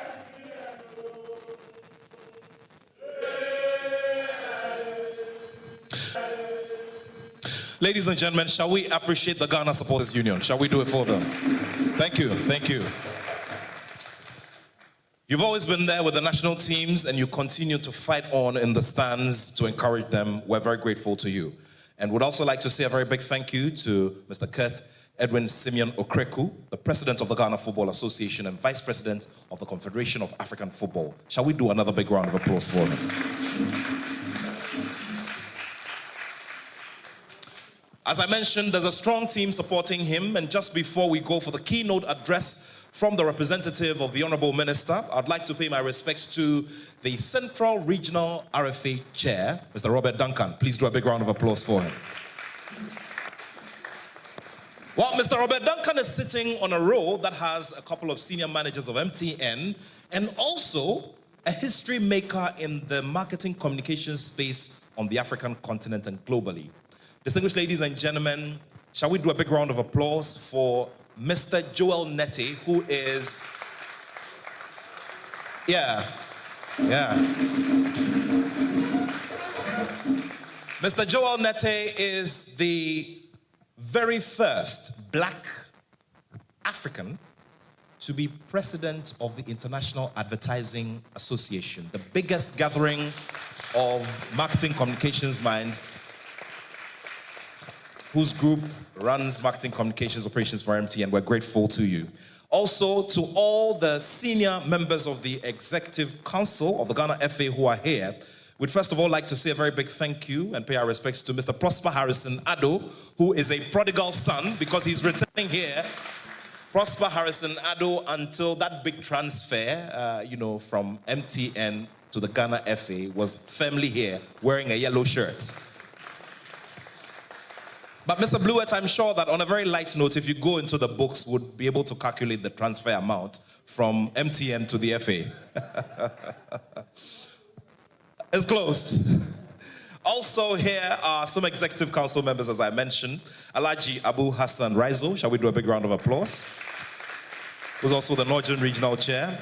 Ladies and gentlemen, shall we appreciate the Ghana Supporters Union? Shall we do it for them? Thank you, thank you. You've always been there with the national teams and you continue to fight on in the stands to encourage them. We're very grateful to you. And would also like to say a very big thank you to Mr. Kurt Edwin Simeon Okreku, the President of the Ghana Football Association and Vice President of the Confederation of African Football. Shall we do another big round of applause for him? As I mentioned, there's a strong team supporting him, and just before we go for the keynote address from the representative of the Honorable Minister, I'd like to pay my respects to the Central Regional RFA Chair, Mr. Robert Duncan. Please do a big round of applause for him. Well, Mr. Robert Duncan is sitting on a row that has a couple of senior managers of MTN and also a history maker in the marketing communications space on the African continent and globally. Distinguished ladies and gentlemen, shall we do a big round of applause for Mr. Joel Nete, who is, Mr. Joel Nete is the very first black African to be president of the International Advertising Association, the biggest gathering of marketing communications minds, whose group runs marketing communications operations for MTN. We're grateful to you. Also, to all the senior members of the Executive Council of the Ghana FA who are here, we'd first of all like to say a very big thank you and pay our respects to Mr. Prosper Harrison Addo, who is a prodigal son because he's returning here. Prosper Harrison Addo, until that big transfer, from MTN to the Ghana FA, was firmly here wearing a yellow shirt. But Mr. Blewett, I'm sure that on a very light note, if you go into the books, would be able to calculate the transfer amount from MTN to the FA. It's closed. Also here are some Executive Council members, as I mentioned. Alhaji Abu Hassan Raizo, shall we do a big round of applause? Who's also the Northern Regional Chair.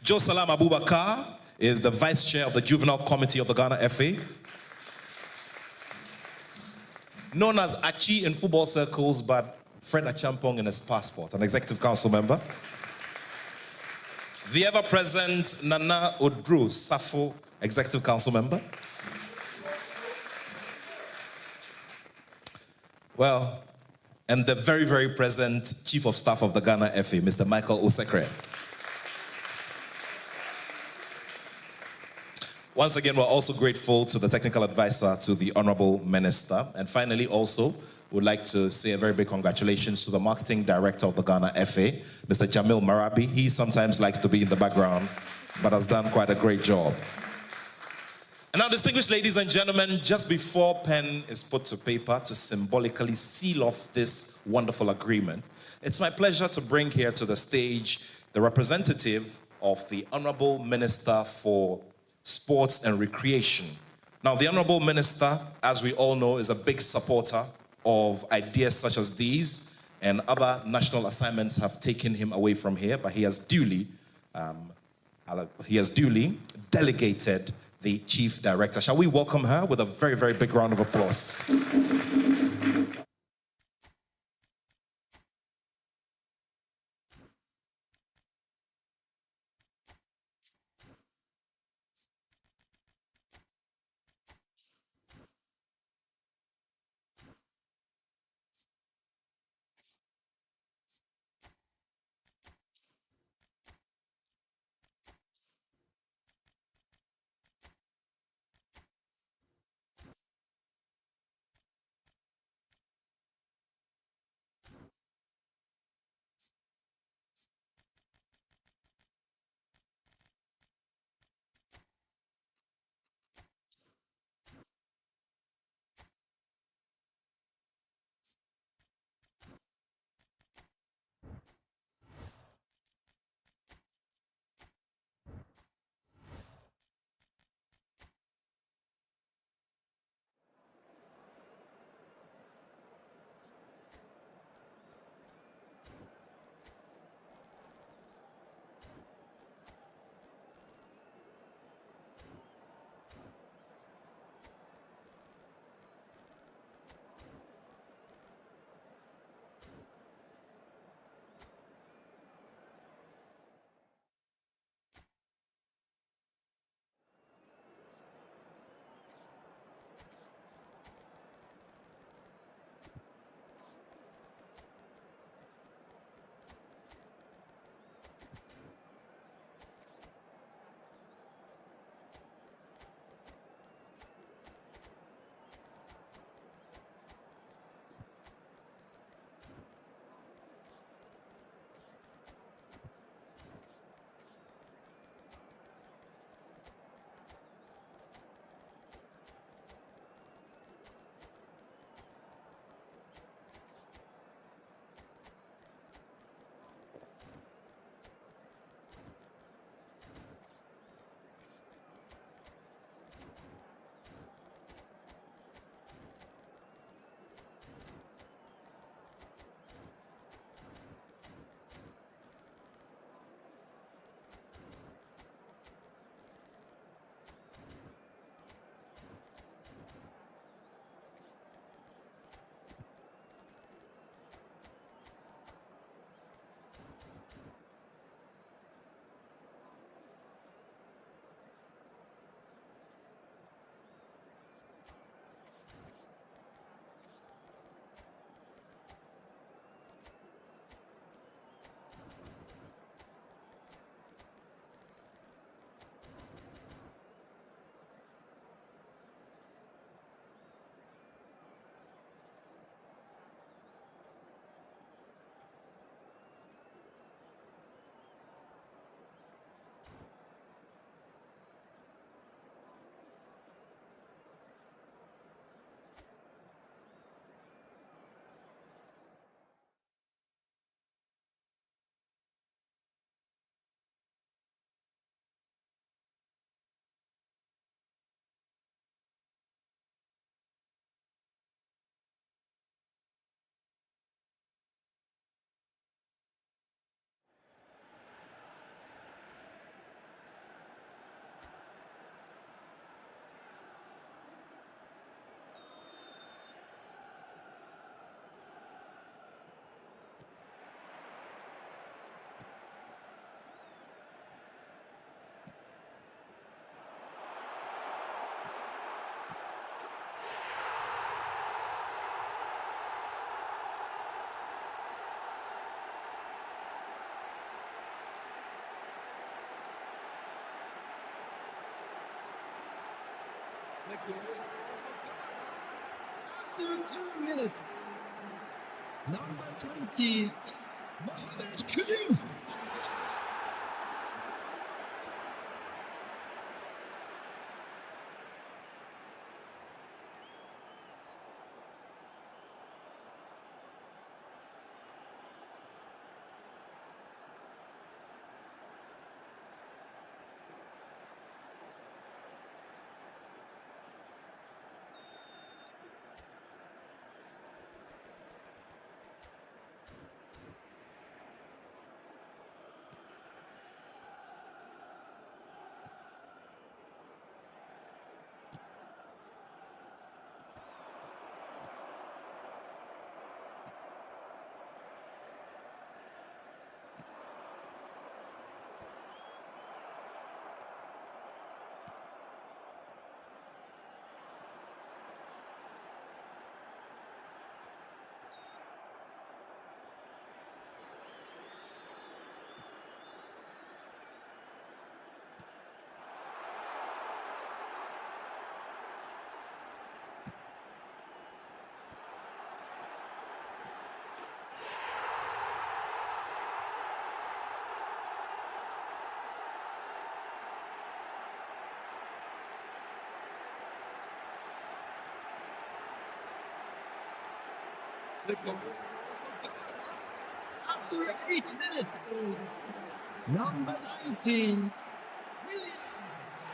Joe Salam Abubakar is the Vice Chair of the Juvenile Committee of the Ghana FA. Known as Achi in football circles, but Fred Achampong in his passport, an Executive Council member. The ever-present Nana Odru Safo, Executive Council member. Well, and the very, very present Chief of Staff of the Ghana FA, Mr. Michael Osekre. Once again, we're also grateful to the technical advisor, to the Honorable Minister. And finally, also, would like to say a very big congratulations to the Marketing Director of the Ghana FA, Mr. Jamil Marabi. He sometimes likes to be in the background, but has done quite a great job. And now, distinguished ladies and gentlemen, just before pen is put to paper to symbolically seal off this wonderful agreement, it's my pleasure to bring here to the stage the representative of the Honorable Minister for Sports and Recreation. Now, the Honorable Minister, as we all know, is a big supporter of ideas such as these, and other national assignments have taken him away from here, but he has duly delegated the Chief Director. Shall we welcome her with a very, very big round of applause? After 2 minutes, number 20, Mohamed Kudus. After 8 minutes is number 19, Williams.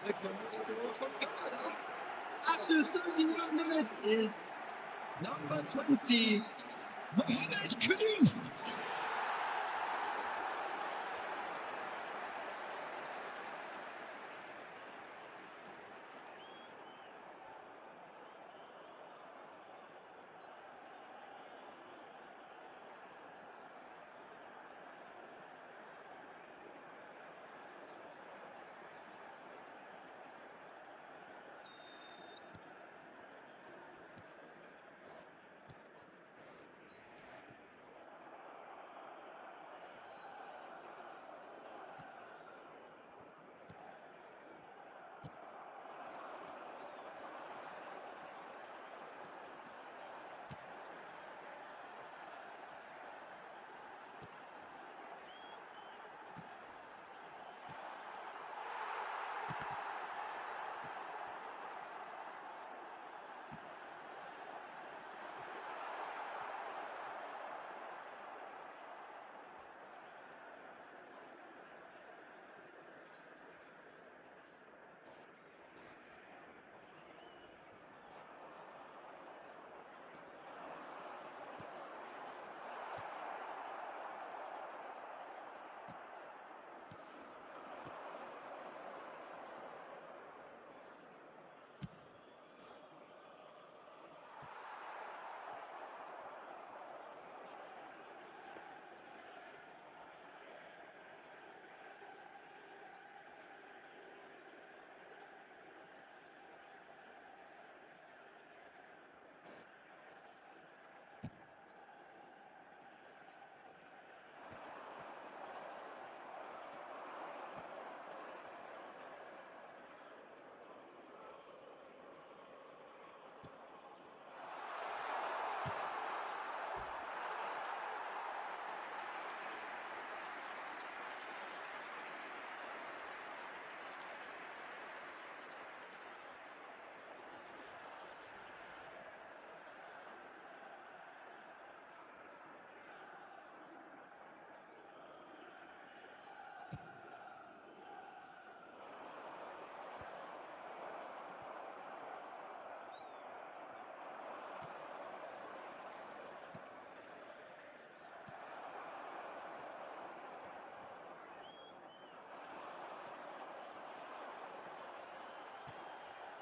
The cornerstone for Ghana after 31 minutes is number 20, Mohamed Karim.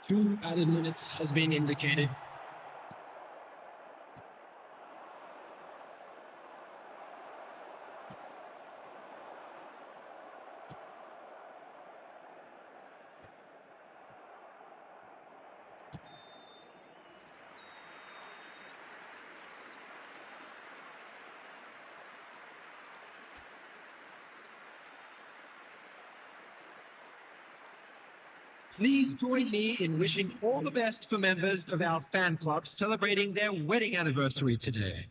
Two added minutes has been indicated. Please join me in wishing all the best for members of our fan club celebrating their wedding anniversary today.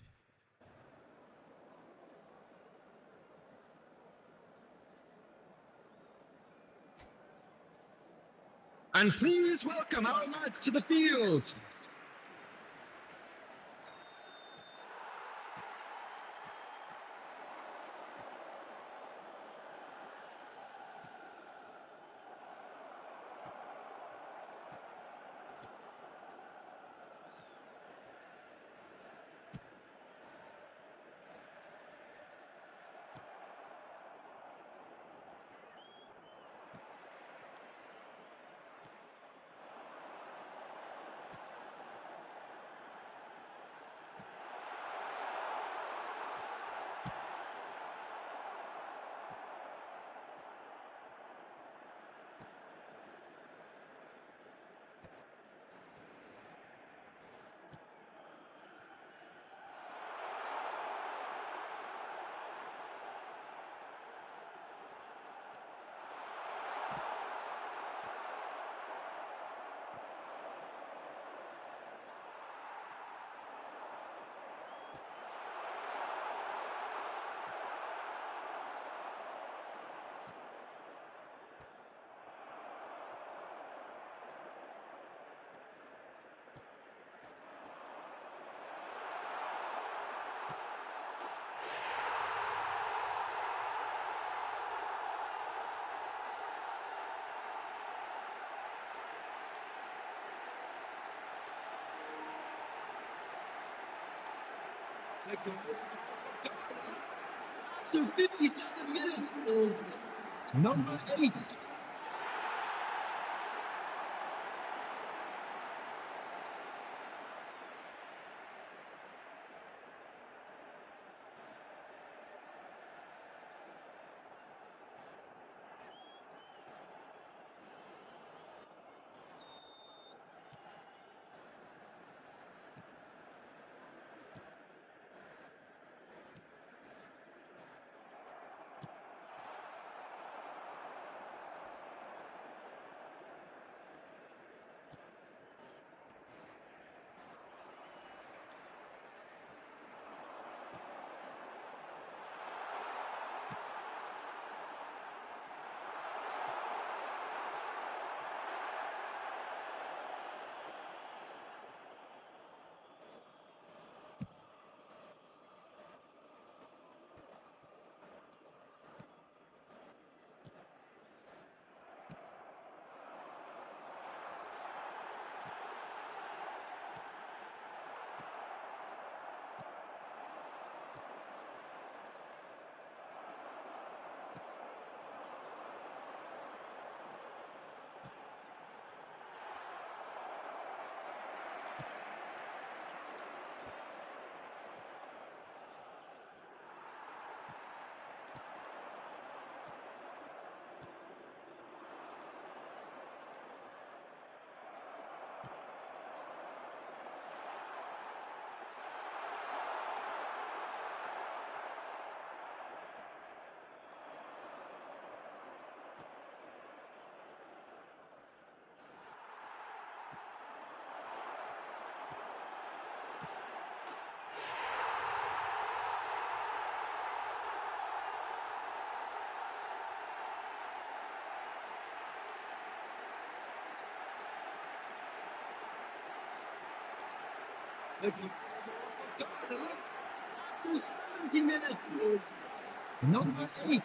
And please welcome our lads to the field. After 57 minutes is number 8. After 70 minutes is number 8.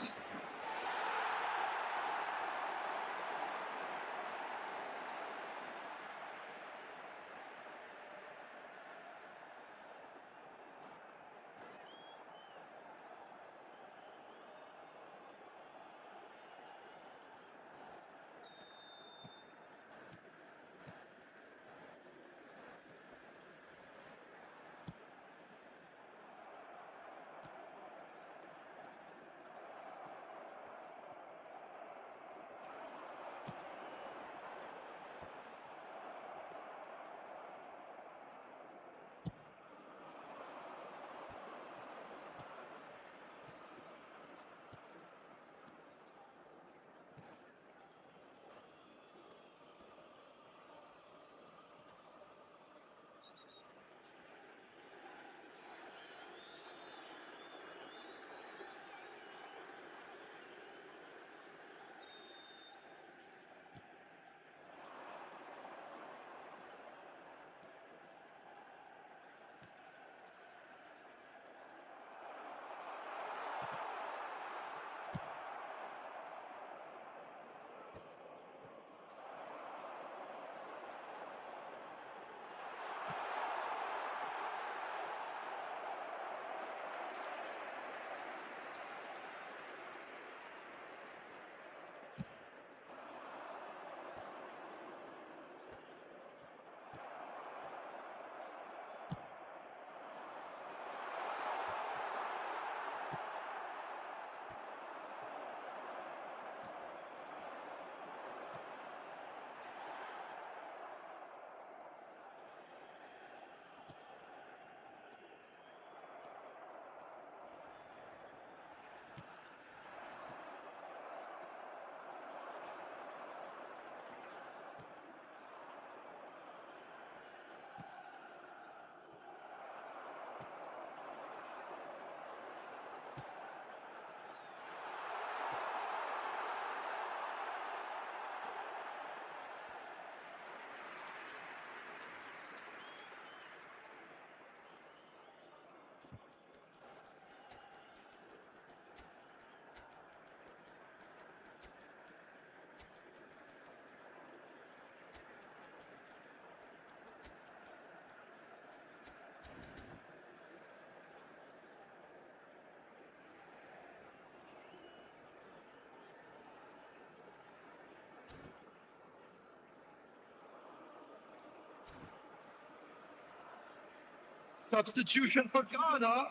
Substitution for Ghana.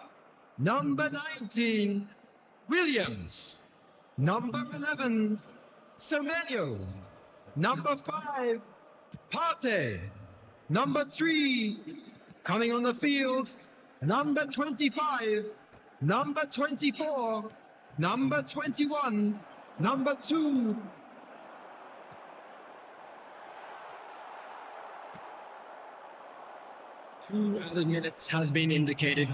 Number 19, Williams. Number 11, Semenyo. Number 5, Partey. Number 3, coming on the field, number 25, number 24, number 21, number 2. Two added minutes has been indicated.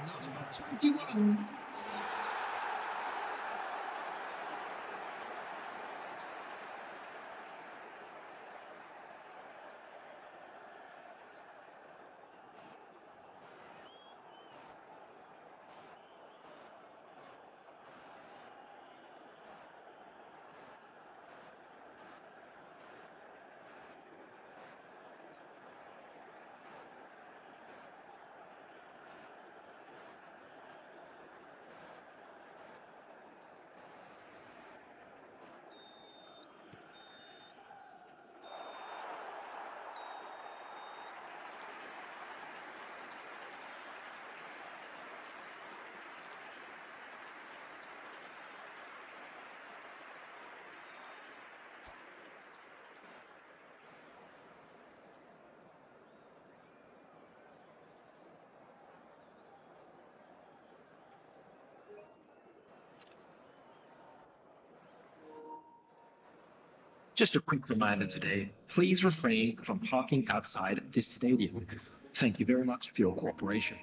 Number 21. Just a quick reminder today, please refrain from parking outside this stadium. Thank you very much for your cooperation.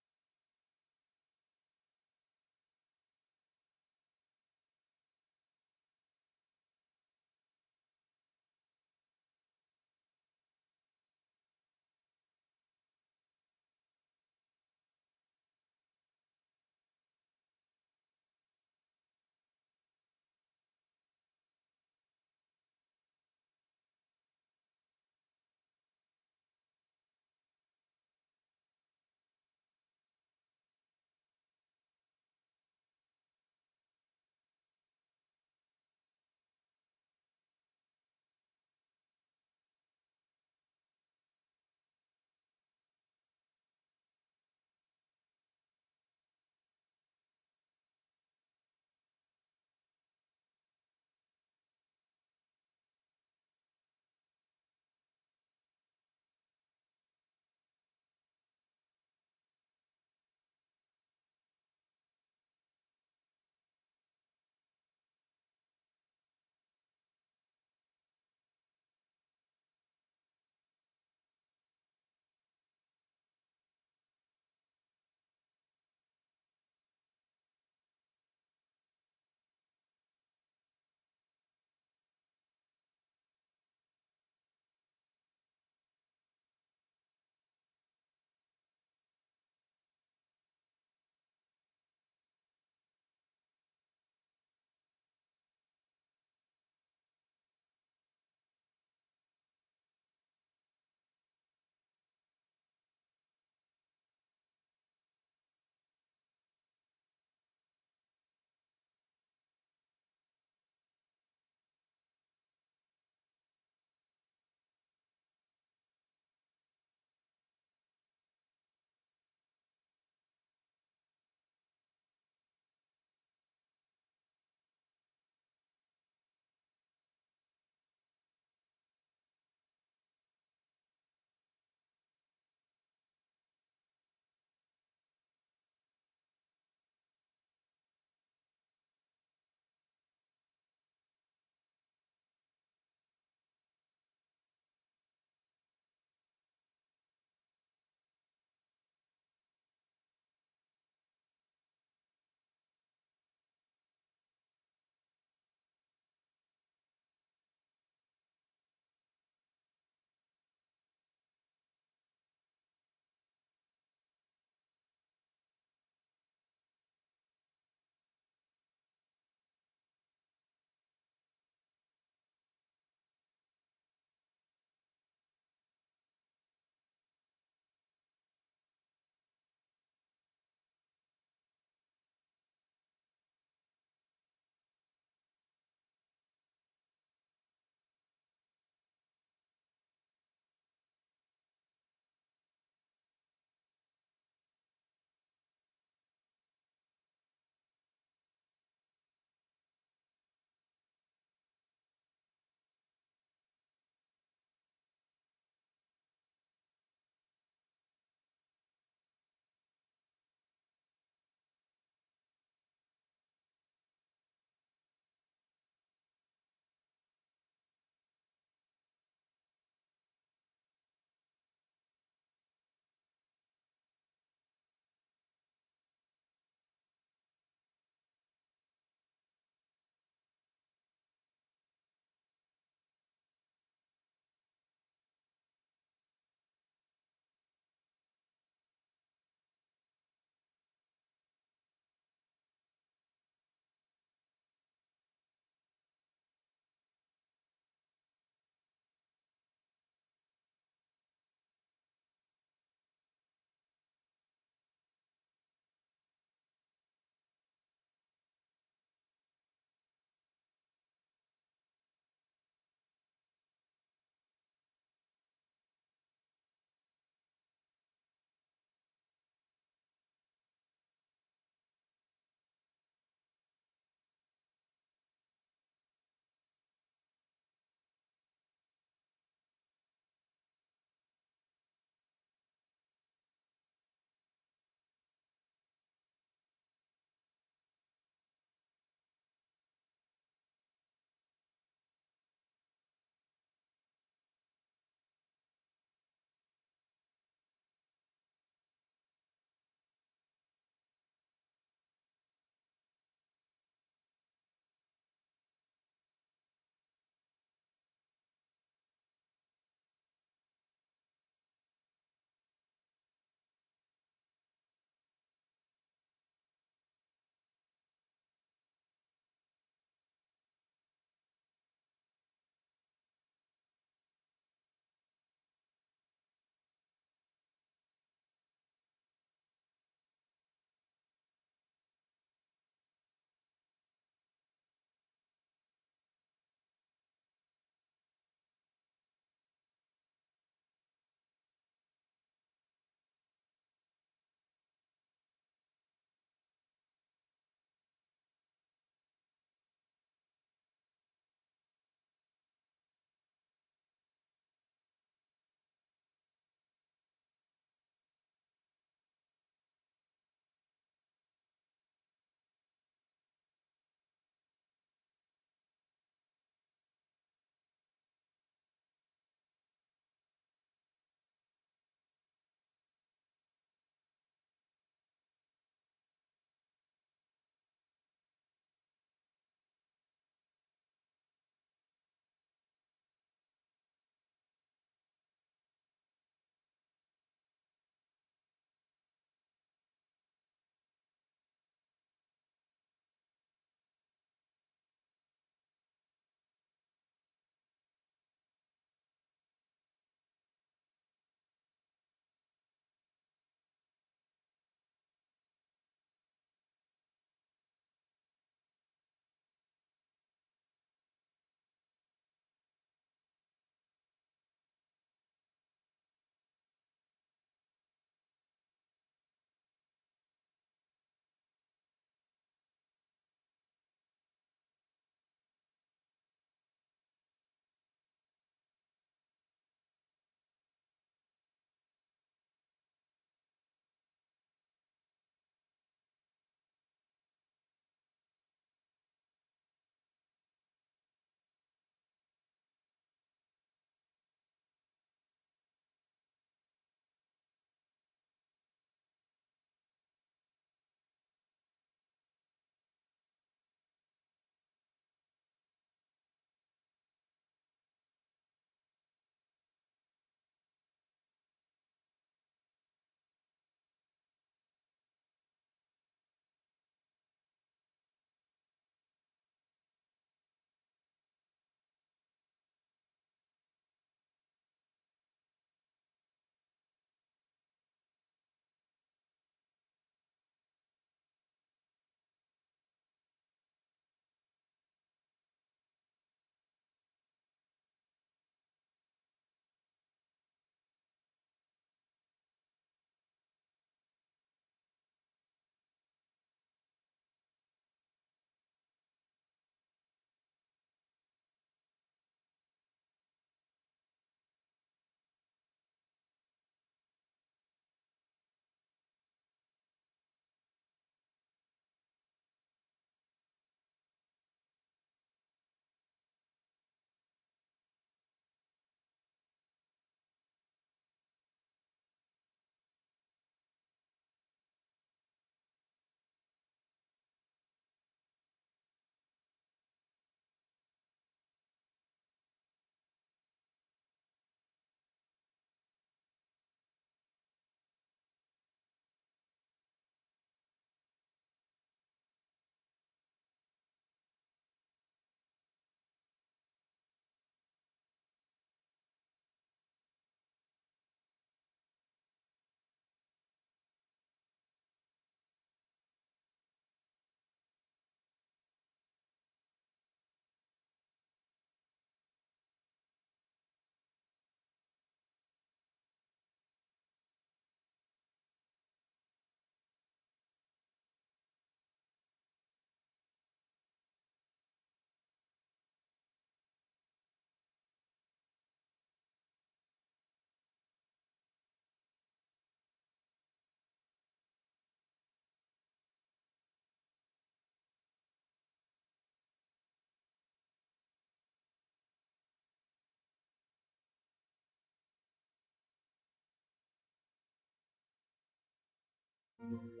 Well,